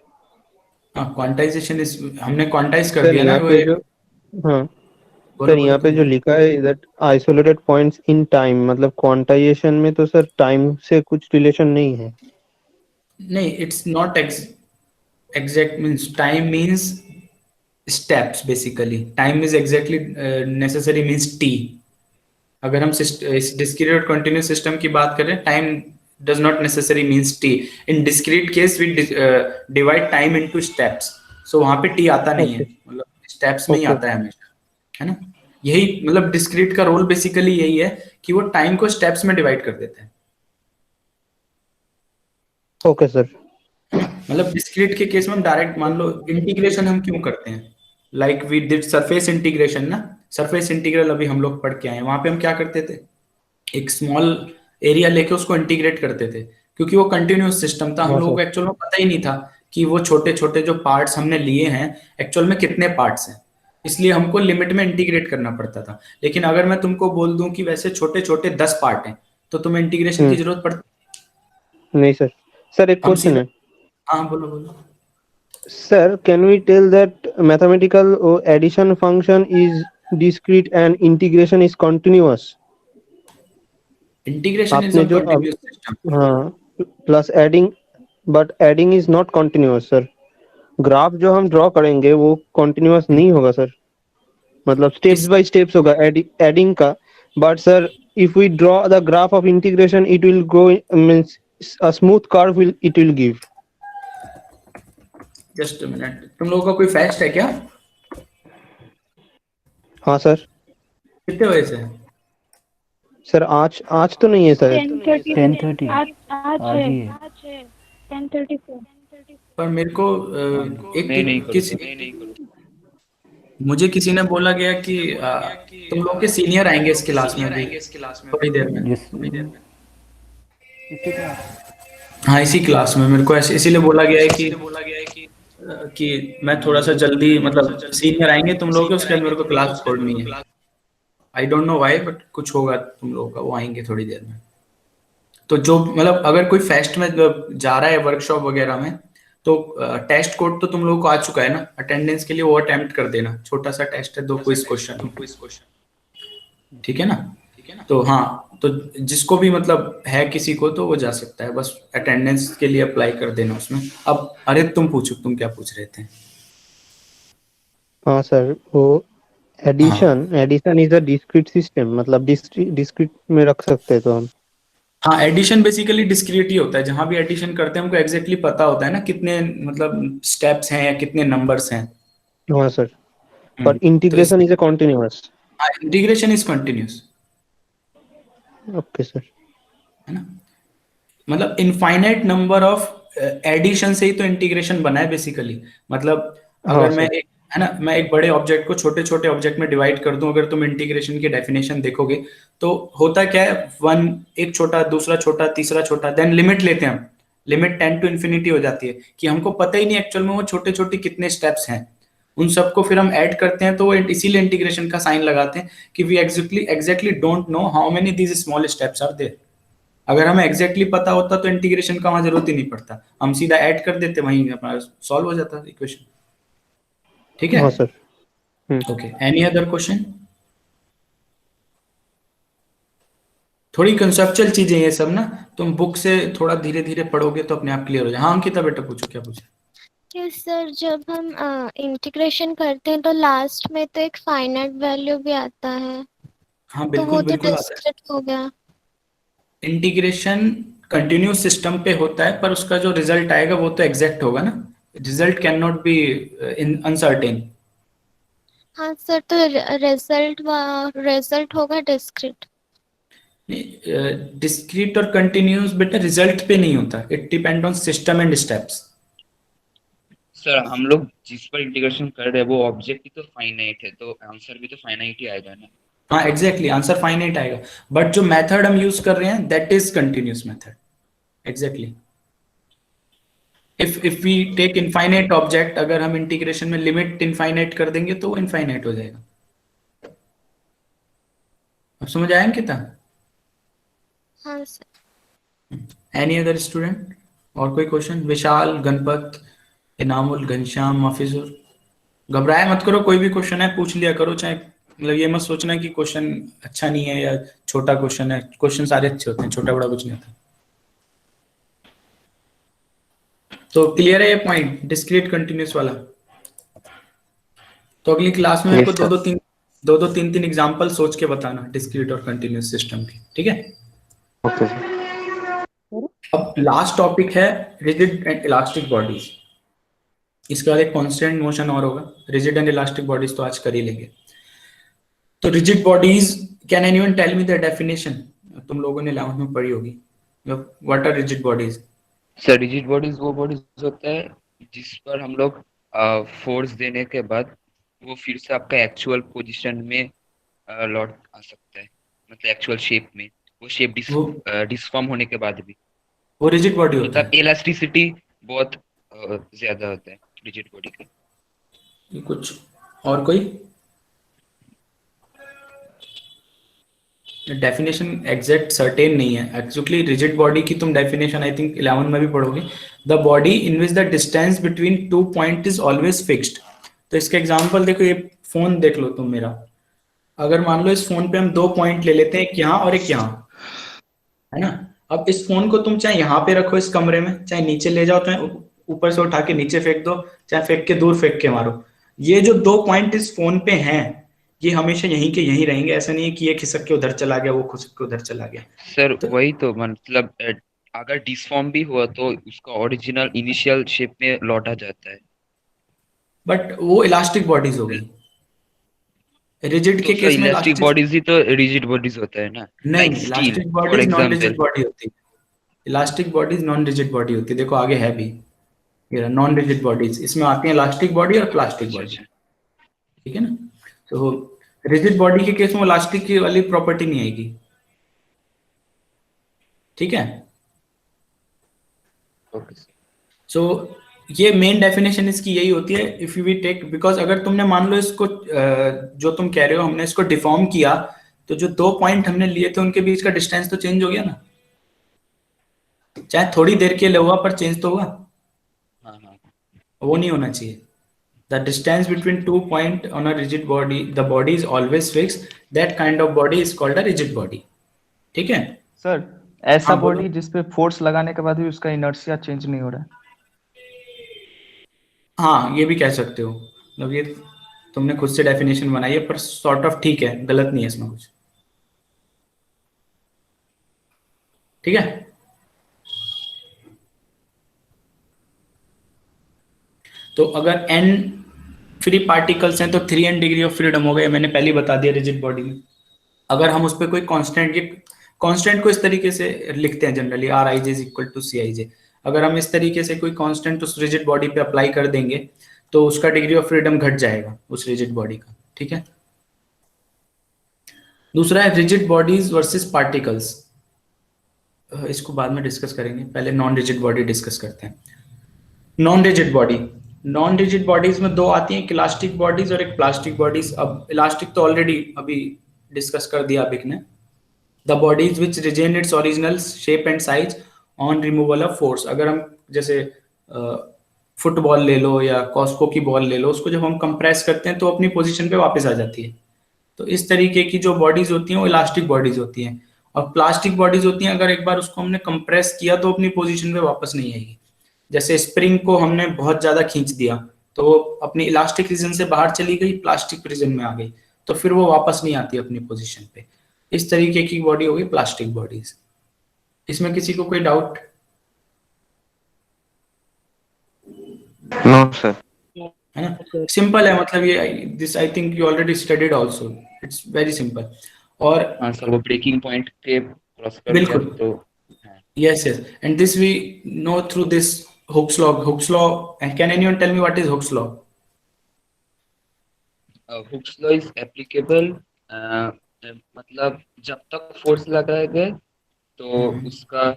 हाँ, क्वांटाइजेशन इज, हमने क्वांटाइज कर सर दिया ना यहाँ वो पे एक, जो, हाँ बोलो सर बोलो यहाँ पे तुम जो बोलो। लिखा है that isolated points in time, मतलब क्वांटाइजेशन में तो सर टाइम से कुछ रिलेशन नहीं है। नहीं, it's not exact means, time means steps basically, time is exactly necessary means T. अगर हम इस डिस्क्रीट और कंटिन्यूस सिस्टम की बात करें, time does not necessary means t. In discrete case we divide time into steps, so वहां पे टी आता नहीं है, ओके मतलब स्टेप्स में ही ओके आता है हमेशा, है ना। यही मतलब डिस्क्रीट का रोल बेसिकली यही है कि वो टाइम को स्टेप्स में डिवाइड कर देते हैं, ओके सर। है ना। मतलब डिस्क्रीट के केस में हम डायरेक्ट, मान लो इंटीग्रेशन हम क्यों करते हैं, like we did surface integration ना, सरफेस इंटीग्रल अभी हम लोग पढ़ के आए हैं, वहां पे हम क्या करते थे, एक स्मॉल एरिया लेके उसको इंटीग्रेट करते थे, क्योंकि वो कंटिन्यूस सिस्टम था, हम हाँ लोगों सर। को एक्चुअल में पता ही नहीं था कि वो छोटे छोटे जो पार्ट्स हमने लिए हैं एक्चुअल में कितने पार्ट्स हैं, इसलिए हमको लिमिट में इंटीग्रेट करना पड़ता था। लेकिन अगर मैं तुमको बोल दूं कि वैसे छोटे छोटे 10 पार्ट हैं, तो तुम्हें इंटीग्रेशन की हम्म। जरूरत पड़ती, नहीं सर। सर एक हम क्वेश्चन सीधा, है। हाँ बोलो बोलो। Sir, can we tell that mathematical addition function is discrete and integration is continuous? Integration is आपने ऑन जो अब, कंटिन्यूस सिस्टम। हाँ, plus adding, but adding is not continuous sir. Graph जो हम ड्रॉ करेंगे वो कॉन्टिन्यूअस नहीं होगा सर, मतलब स्टेप्स किस, बाय स्टेप्स होगा एडिंग का। But sir if we draw the graph of integration it will go, means a smooth curve will it will give. Just minute, तुम लोगों का कोई फेस्ट है क्या, हाँ सर। कितने बजे से? सर आज आज तो नहीं है सर। 10:30 10:30 आज आज आज है ही है। 10:30 से। पर मेरे को मैं नहीं किसी, करूँगा। मुझे किसी ने बोला गया कि तुम लोग के सीनियर आएंगे इस क्लास में अभी थोड़ी देर में। जिस इसी क्लास हाँ इसी क्लास में मेरे को ऐसे इसीलिए बोला गया है कि मैं थोड़ा सा जल्दी, मतलब सीनियर आएंगे तुम लोग के, उसके बाद मेरे को क्लास छोड़नी है। I don't know why, but कुछ होगा तुम लोगों का, वो आएंगे थोड़ी देर में। तो जो मतलब अगर कोई फेस्ट में जा रहा है वर्कशॉप वगैरह में, तो टेस्ट कोड तो तुम लोगों को आ चुका है ना, अटेंडेंस के लिए वो अटेम्प्ट कर देना, छोटा सा टेस्ट है, 2 क्विज क्वेश्चन, ठीक है ना। तो हाँ, तो जिसको भी मतलब है किसी को तो वो जा सकता है, बस अटेंडेंस के लिए अप्लाई कर देना उसमें। अब अरे तुम पूछो, तुम क्या पूछ रहे थे? हाँ सर, वो हाँ addition is a discrete system, मतलब डिस्क्रीट में रख सकते हैं तो हम। हाँ, एडिशन बेसिकली डिस्क्रीट ही होता है, जहां भी एडिशन करते हैं हमको एग्जैक्टली पता होता है ना कितने मतलब स्टेप्स हैं या कितने नंबर्स हैं। हाँ सर, पर तो इस, integration is a continuous. Integration is continuous, okay sir. है ना। मतलब इनफाइनाइट नंबर ऑफ एडिशन से ही तो इंटीग्रेशन बना है बेसिकली। मतलब हाँ अगर मैं सर। एक, है ना, मैं एक बड़े ऑब्जेक्ट को छोटे छोटे ऑब्जेक्ट में डिवाइड कर दूं, अगर तुम इंटीग्रेशन की डेफिनेशन देखोगे तो होता क्या है, वन, एक छोटा, दूसरा छोटा, तीसरा छोटा, देन लिमिट लेते हैं हम, लिमिट 10 टू इन्फिनिटी हो जाती है, कि हमको पता ही नहीं एक्चुअल में वो छोटे छोटे कितने स्टेप्स हैं, उन सबको फिर हम ऐड करते हैं, तो वो इसीलिए इंटीग्रेशन का साइन लगाते हैं कि we exactly don't know how many these small steps are there. अगर हमें एग्जैक्टली पता होता तो इंटीग्रेशन का वहां जरूरत ही नहीं पड़ता, हम सीधा ऐड कर देते, वहीं अपना सॉल्व हो जाता इक्वेशन, ठीक है। हाँ sir. Okay, any other question? थोड़ी कंसेप्चुअल चीजें ये सब ना, तुम बुक से थोड़ा धीरे धीरे पढ़ोगे तो अपने आप क्लियर हो जाए। हाँ अंकिता बेटा पूछो, क्या पूछे? यस सर, जब हम इंटीग्रेशन करते हैं तो लास्ट में तो एक फाइनाइट वैल्यू भी आता है, हाँ तो वो बिल्कुल तो बिल्कुल आता है। डिस्क्रीट हो गया। इंटीग्रेशन कंटिन्यूस सिस्टम पे होता है, पर उसका जो रिजल्ट आएगा वो तो एग्जैक्ट होगा ना, result can not be in uncertain. हाँ सर, तो रिजल्ट होगा डिस्क्रीट। डिस्क्रीट और कंटिन्यूस बेटा रिजल्ट पे नहीं होता, it depend on system and steps. Sir हम लोग जिस पर इंटीग्रेशन कर रहे हैं वो ऑब्जेक्ट भी तो फाइनाइट है, तो आंसर भी तो फाइनाइट ही आएगा ना। हाँ एग्जैक्टली, आंसर फाइनाइट आएगा, बट जो मेथड हम यूज कर रहे हैं that is continuous method, exactly. If we take infinite object, अगर हम इंटीग्रेशन में लिमिट इनफाइनाइट कर देंगे तो वो इनफाइनाइट हो जाएगा। अब समझ आया कितना? हाँ सर। Any other student? और कोई क्वेश्चन? विशाल, गणपत, इनामुल, घनश्याम, माफिजुर। घबराए मत करो, कोई भी क्वेश्चन है पूछ लिया करो, चाहे मतलब ये मत सोचना कि क्वेश्चन अच्छा नहीं है या छोटा क्वेश्चन है, क्वेश्चन सारे अच्छे होते हैं, छोटा बड़ा कुछ नहीं होता। तो क्लियर है ये पॉइंट डिस्क्रीट कंटिन्यूस वाला? तो अगली क्लास में मेरे को दो तीन एग्जांपल सोच के बताना डिस्क्रीट और कंटिन्यूस सिस्टम की, ठीक है? ओके। अब लास्ट टॉपिक है रिजिड एंड इलास्टिक बॉडीज। इसके बाद एक कांस्टेंट मोशन और होगा। रिजिड एंड इलास्टिक बॉडीज तो आज कर ही लेंगे। तो rigid bodies, can anyone tell me the definition? तुम लोगों ने 11th में पढ़ी होगी। What are rigid bodies? Sir rigid bodies वो बॉडीज होता है जिस पर हम लोग फोर्स देने के बाद वो फिर से आपका एक्चुअल पोजीशन में लौट आ सकता है, मतलब एक्चुअल शेप में, वो शेप डिसफॉर्म होने के बाद भी वो रिजिड बॉडी होता है। मतलब इलास्टिसिटी बहुत ज्यादा होता है रिजिड बॉडी का। ये कुछ और कोई डेफिनेशन एग्जैक्ट सर्टेन नहीं है एक्चुअली। रिजिड बॉडी की तुम डेफिनेशन आई थिंक 11 में भी पढ़ोगे। The body in which the distance between 2 point is always fixed. तो इसका एग्जांपल देखो, ये फोन देख लो तुम मेरा। अगर मान लो इस फोन पे हम 2 पॉइंट ले लेते हैं, एक यहाँ और एक यहाँ, है ना? अब इस फोन को तुम चाहे यहाँ पे रखो इस कमरे में, चाहे नीचे ले जाओ, चाहे ऊपर से उठा के नीचे फेंक दो, चाहे फेंक के दूर फेंक के मारो, ये जो 2 पॉइंट इस फोन पे हैं ये हमेशा यहीं के यहीं रहेंगे। ऐसा नहीं है कि ये खिसक के उधर चला गया, वो खिसक के उधर चला गया। सर वही तो मतलब अगर डिसफॉर्म भी हुआ तो उसका ओरिजिनल इनिशियल शेप में लौटा जाता है। बट वो इलास्टिक बॉडीज होगी। रिजिड के केस में इलास्टिक बॉडीज ही तो रिजिड बॉडीज होता है ना। नहीं, Like steel, elastic for bodies non example. Rigid body होती है। Elastic bodies non rigid body होती है। देखो आगे है भी, ये नॉन रिजिड बॉडीज, इसमें आती है इलास्टिक बॉडी और प्लास्टिक बॉडी, ठीक है ना? तो रिजिड बॉडी के केस में इलास्टिक की वाली प्रॉपर्टी नहीं आएगी, ठीक है? सो ये मेन डेफिनेशन इसकी यही होती है। If you we take, because अगर तुमने मान लो इसको जो तुम कह रहे हो हमने इसको डिफॉर्म किया, तो जो 2 पॉइंट हमने लिए थे उनके बीच का डिस्टेंस तो चेंज हो गया ना, चाहे थोड़ी देर के लिए हुआ पर चेंज तो हुआ। वो नहीं होना चाहिए। The distance between 2 point on a rigid body, the body is always fixed. That kind of body is called a rigid body. ठीक है सर? ऐसा बॉडी जिसपे फोर्स लगाने के बाद भी उसका इनर्शिया चेंज नहीं हो रहा है। हाँ, ये भी कह सकते हो। मतलब ये तुमने खुद से डेफिनेशन बनाई है पर सॉर्ट ऑफ ठीक है, गलत नहीं है इसमें कुछ, ठीक है? तो अगर n फ्री पार्टिकल्स हैं तो 3n डिग्री ऑफ फ्रीडम हो गया। मैंने पहले ही बता दिया रिजिड बॉडी में। अगर हम उस पर कोई कांस्टेंट, ये कांस्टेंट को इस तरीके से लिखते हैं generally, Rij is equal to Cij। अगर हम इस तरीके से कोई कांस्टेंट उस रिजिड बॉडी पे अप्लाई कर देंगे तो उसका डिग्री ऑफ फ्रीडम घट जाएगा उस रिजिड बॉडी का, ठीक है? दूसरा है रिजिड बॉडीज वर्सेस पार्टिकल्स। इसको बाद में डिस्कस करेंगे, पहले नॉन रिजिड बॉडी डिस्कस करते हैं। Non rigid body, non rigid bodies में 2 आती हैं, एक इलास्टिक बॉडीज और एक प्लास्टिक बॉडीज। अब इलास्टिक तो ऑलरेडी अभी डिस्कस कर दिया अभिक ने। The bodies which retain its original shape and size on removal of force. अगर हम जैसे फुटबॉल ले लो या कॉस्को की बॉल ले लो, उसको जब हम कंप्रेस करते हैं तो अपनी पोजीशन पे वापस आ जाती है। तो इस तरीके की जो बॉडीज होती हैं वो इलास्टिक बॉडीज होती हैं। और प्लास्टिक बॉडीज होती हैं अगर एक बार उसको हमने कंप्रेस किया तो अपनी पोजीशन पे वापस नहीं आएगी। जैसे स्प्रिंग को हमने बहुत ज्यादा खींच दिया तो वो अपनी इलास्टिक रीजन से बाहर चली गई, प्लास्टिक रीजन में आ गई, तो फिर वो वापस नहीं आती अपनी पोजीशन पे। इस तरीके की बॉडी होगी प्लास्टिक बॉडीज। इसमें किसी को कोई डाउट? No sir. है ना? सिंपल है, मतलब ये this I think you already studied also, it's very simple. और हाँ सर, वो ब्रेकिंग पॉइंट के क्रॉस कर बिल्कुल, तो yes, and this we know through this Hooke's law. Hooke's law, and can anyone tell me what is Hooke's law? Hooke's law is applicable, मतलब जब तक फोर्स लगाएगा तो उसका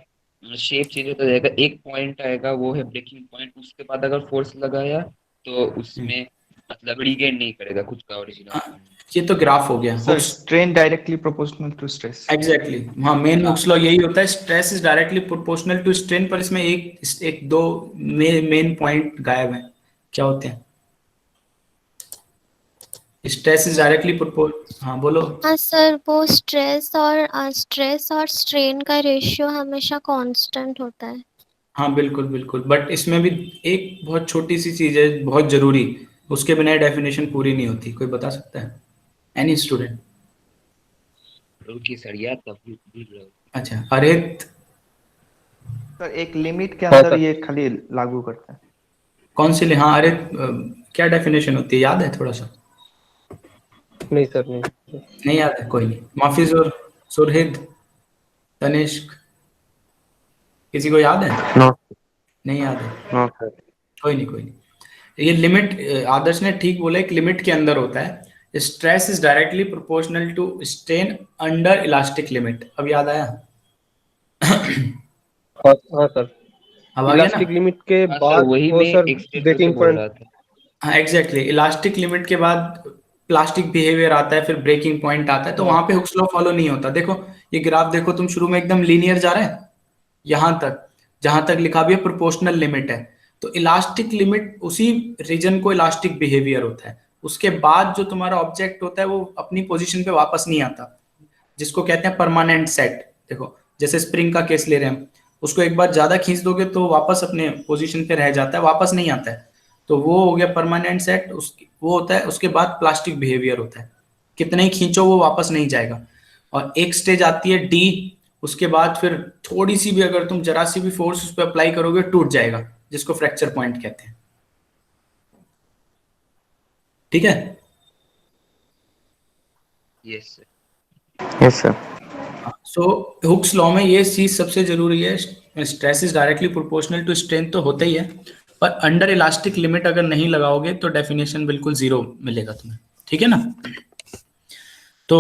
शेप चेंज होता जाएगा। एक पॉइंट आएगा वो है ब्रेकिंग पॉइंट, उसके बाद अगर फोर्स लगाया तो उसमें मतलब रीगेन नहीं करेगा खुद का ओरिजिनल। ये तो ग्राफ हो गया। Sir strain directly proportional to stress. Exactly, हाँ, मेन हुक्स लॉ यही होता है, stress is directly proportional to strain. पर इसमें एक दो मेन पॉइंट गायब है। क्या होते हैं? स्ट्रेस इज डायरेक्टली प्रोपोर्ट, हाँ बोलो। हाँ सर, वो स्ट्रेस और स्ट्रेन का रेशियो हमेशा कांस्टेंट होता है। हाँ बिल्कुल बिल्कुल, बट इसमें भी एक बहुत छोटी सी चीज है बहुत जरूरी, उसके बिना डेफिनेशन पूरी नहीं होती। कोई बता सकता है? Any student? रुकी सर यार तब भूल रहे हो। अच्छा, अरित? सर एक लिमिट के अंदर ये खाली लागू करता है। कौन सी हाँ अरित, क्या डेफिनेशन होती है, याद है थोड़ा सा? नहीं सर, नहीं। नहीं याद है, कोई नहीं। माफिज और सुरहिद, तनिष्क, किसी को याद है? नो नहीं याद है, नो सर। कोई नहीं कोई नहीं। ये लिमिट, आदर्श ने ठीक बोला, एक लिमिट के अंदर होता है। Stress is directly proportional to strain under elastic limit. अब याद आया? हाँ सर, अब आ गया ना? इलास्टिक लिमिट के हाँ सर बाद वही वो मैं सर एक्सप्लेन करके ब्रेकिंग बोल पॉइंट। रहा था। हाँ एग्जैक्टली, इलास्टिक लिमिट के बाद प्लास्टिक बिहेवियर आता है, फिर ब्रेकिंग पॉइंट आता है, तो वहां पे हुक्स लॉ फॉलो नहीं होता। देखो ये ग्राफ देखो, तुम शुरू में एकदम लीनियर जा रहे हैं यहां तक, जहां तक लिखा भी है प्रोपोर्शनल लिमिट है, तो इलास्टिक लिमिट उसी रीजन को इलास्टिक बिहेवियर होता है। उसके बाद जो तुम्हारा ऑब्जेक्ट होता है वो अपनी पोजीशन पे वापस नहीं आता, जिसको कहते हैं परमानेंट सेट। देखो जैसे स्प्रिंग का केस ले रहे हैं हम, उसको एक बार ज्यादा खींच दोगे तो वापस अपने पोजीशन पे रह जाता है, वापस नहीं आता है, तो वो हो गया परमानेंट सेट। वो होता है, उसके बाद प्लास्टिक बिहेवियर होता है, कितना ही खींचो वो वापस नहीं जाएगा। और एक स्टेज आती है डी, उसके बाद फिर थोड़ी सी भी अगर तुम जरा सी भी फोर्स उस पर अप्लाई करोगे टूट जाएगा, जिसको फ्रैक्चर पॉइंट कहते हैं। ठीक है? Yes sir. Yes sir. So Hooke's law में ये चीज सबसे जरूरी है, stress is directly proportional to strength तो होता ही है, पर अंडर इलास्टिक लिमिट अगर नहीं लगाओगे तो डेफिनेशन बिल्कुल जीरो मिलेगा तुम्हें। ठीक है ना? तो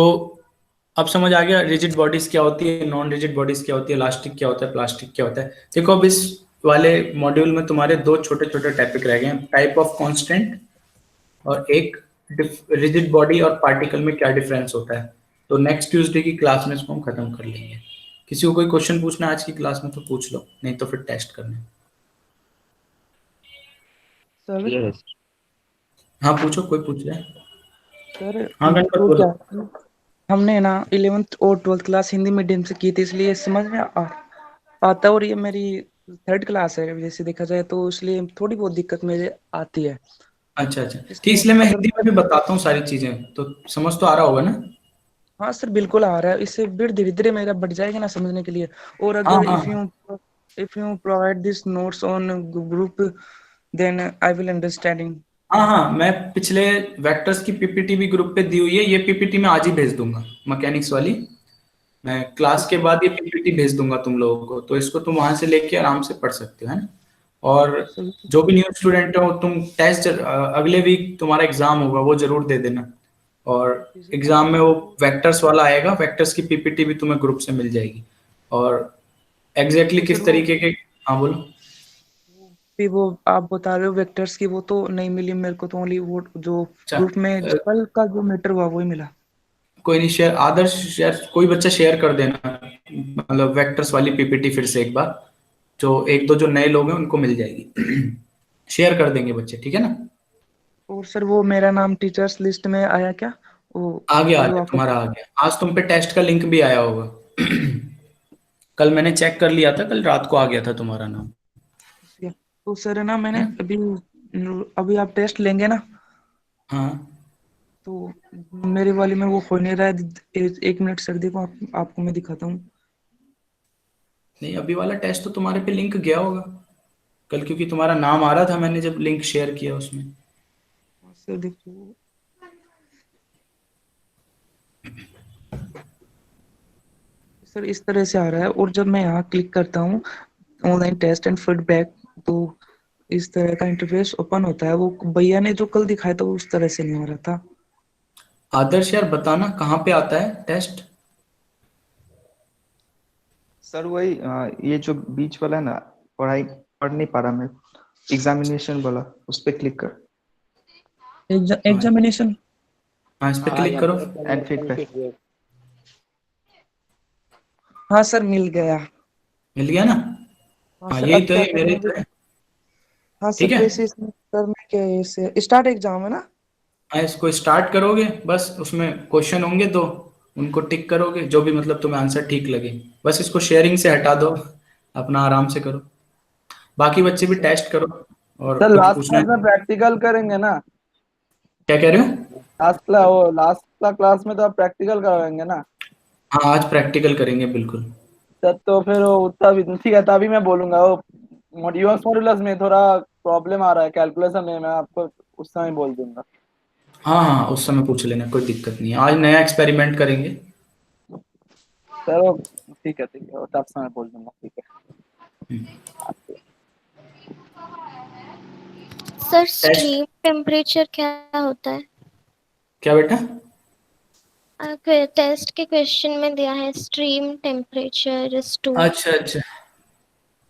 अब समझ आ गया रिजिड बॉडीज क्या होती है, नॉन रिजिड बॉडीज क्या होती है, इलास्टिक क्या होता है, प्लास्टिक क्या होता है। देखो अब इस वाले मॉड्यूल में तुम्हारे दो छोटे छोटे टॉपिक रह गए हैं, टाइप ऑफ कांस्टेंट और एक रिजिड बॉडी और पार्टिकल में क्या डिफरेंस होता है। तो नेक्स्ट ट्यूसडे की क्लास में इसको हम खत्म कर लेंगे। किसी को कोई क्वेश्चन पूछना आज की क्लास में तो पूछ लो, नहीं तो फिर टेस्ट करने। सर क्लियर है सर। हाँ पूछो, कोई पूछ रहा है? सर हाँ गणपत वो बोलो। क्या, हमने ना 11th और 12th क्लास हिंदी मीडियम से की थी, इसलिए समझ में आता, और ये मेरी 3rd क्लास है जैसे देखा जाए तो, इसलिए थोड़ी बहुत दिक्कत मुझे आती है। अच्छा अच्छा, ठीक, इसलिए इसलिए मैं अगर हिंदी में भी बताता हूँ सारी चीजें, तो समझ तो आ रहा होगा ना? हाँ सर बिल्कुल आ रहा है, इससे फिर धीरे धीरे मेरा बढ़ जाएगा ना समझने के लिए। और हाँ अगर हाँ if you provide this notes on group then I will understanding. हाँ हाँ, मैं पिछले वेक्टर्स की पीपीटी भी ग्रुप पे दी हुई है, ये पीपीटी मैं आज ही भेज दूंगा, मैकेनिक्स वाली। मैं क्लास के बाद ये पीपीटी भेज दूंगा तुम लोगों को, तो इसको तुम वहां से लेके आराम से पढ़ सकते हो, है ना? और जो भी न्यू स्टूडेंट हो, तुम टेस्ट अगले वीक तुम्हारा एग्जाम होगा, वो जरूर दे देना। और एग्जाम में वो वेक्टर्स वाला आएगा, वेक्टर्स की पीपीटी भी तुम्हें ग्रुप से मिल जाएगी। और एग्जैक्टली किस तरीके के, हाँ बोलो। भी वो आप बता रहे हो वेक्टर्स की, वो तो नहीं मिली मेरे को, तो ओनली वो जो ग्रुप में कल का जो मीटर हुआ वही मिला। कोई नहीं, शेयर आदर्श, शेयर कोई बच्चा शेयर कर देना, मतलब वेक्टर्स वाली पीपीटी फिर से एक बार, जो एक दो जो नए लोग हैं उनको मिल जाएगी। शेयर कर देंगे बच्चे, ठीक है ना? और सर वो मेरा नाम टीचर्स लिस्ट में आया क्या? वो आ गया जो आपका तुम्हारा आ गया, आज तुम पे टेस्ट का लिंक भी आया होगा। कल मैंने चेक कर लिया था, कल रात को आ गया था तुम्हारा नाम। तो सर ना मैंने अभी अभी आप टेस्ट लेंगे ना, हाँ तो मेरे वाली में वो हो नहीं रहा है। एक मिनट सर देखो, आपको मैं दिखाता हूँ। नहीं, अभी वाला टेस्ट तो तुम्हारे पे लिंक गया होगा कल, क्योंकि तुम्हारा नाम आ रहा था, मैंने जब लिंक शेयर किया उसमें। सर देखो, सर इस तरह से आ रहा है, और जब मैं यहाँ क्लिक करता हूँ ऑनलाइन टेस्ट एंड फीडबैक, तो इस तरह का इंटरफेस ओपन होता है। वो भैया ने जो कल दिखाया था वो उस तरह से नहीं आ रहा था। आदर्श यार बताना कहाँ पे आता है टेस्ट? सर वही ये जो बीच वाला है ना, पढ़ाई पढ़ नहीं पा रहा मैं, एग्जामिनेशन वाला, उस पर क्लिक कर। एग्जामिनेशन, हाँ इस पे क्लिक करो। And feedback. हाँ सर मिल गया। मिल गया ना? हाँ हाँ सर यही अब तो क्या है, करना मेरे है? तो है। हाँ ठीक सर है, कैसे इसमें सर मैं ठीक है, इसे स्टार्ट एग्जाम है ना? हाँ, इसको स्टार्ट करोगे, बस उसमें क्वेश्चन होंगे दो, उनको टिक करोगे, जो भी मतलब तुम्हें आंसर ठीक लगे, बस इसको शेयरिंग से हटा दो, अपना आराम से करो। बाकी बच्चे भी टेस्ट करो, और सर कुछ लास्ट पूछना क्लास है? में प्रैक्टिकल करेंगे ना? क्या कह रहे हो? लास्ट क्लास में तो आप प्रैक्टिकल करवाएंगे ना? हाँ, आज प्रैक्टिकल करेंगे बिल्कुल। सर तो फिर वो उतना भी ठीक है, तभी मैं बोलूंगा। वो मॉड्यूलस मॉड्यूलस में थोड़ा प्रॉब्लम आ रहा है कैलकुलेशन में, मैं आपको उस समय बोल दूंगा। हाँ हाँ, उस समय पूछ लेना, कोई दिक्कत नहीं है। आज नया एक्सपेरिमेंट करेंगे। सर वो ठीक है, वो तब समय बोल दूंगा, ठीक है। सर स्ट्रीम टेम्परेचर क्या होता है? क्या बेटा? टेस्ट के क्वेश्चन में दिया है स्ट्रीम टेम्परेचर इज 2। अच्छा अच्छा,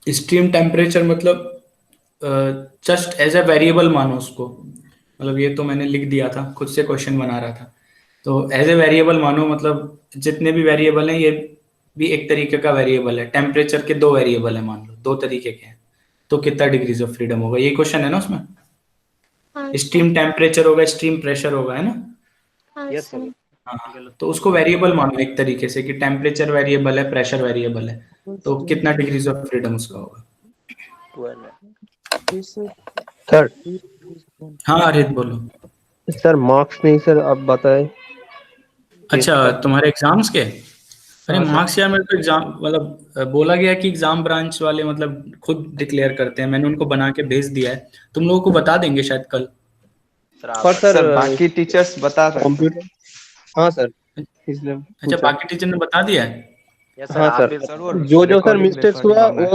स्ट्रीम टेम्परेचर मतलब जस्ट एज अ वेरिएबल मानो उसको, मतलब ये तो मैंने लिख दिया था, खुद से क्वेश्चन बना रहा था, तो एज ए वेरिएबल मानो, मतलब जितने भी वेरिएबल हैं ये भी एक तरीके का वेरिएबल है। टेम्परेचर के दो वेरिएबल है, मान लो दो तरीके के हैं, तो कितना डिग्रीज ऑफ फ्रीडम होगा, ये क्वेश्चन है ना उसमें। हाँ स्ट्रीम टेम्परेचर होगा, स्ट्रीम प्रेशर होगा, है ना? हाँ सर। हाँ, तो उसको वेरिएबल मानो एक तरीके से, कि टेम्परेचर वेरिएबल है, प्रेशर वेरिएबल है, तो कितना डिग्रीज ऑफ फ्रीडम उसका होगा। सर हाँ अरित बोलो। सर मार्क्स नहीं सर, आप बताएं। अच्छा, तुम्हारे एग्जाम्स के? अरे हाँ सर। मार्क्स यार, मेरे को एग्जाम मतलब बोला गया कि एग्जाम ब्रांच वाले मतलब खुद डिक्लेयर करते हैं, मैंने उनको बना के भेज दिया है, तुम लोगों को बता देंगे शायद कल। पर सर बाकी टीचर्स बता सकते हैं। कंप्यूटर, हाँ सर, इसलिए अच्छा, पूछा। बाकी टीचर ने बता दिया है? हाँ सर, जो जो सर मिस्टेक्स हुआ वो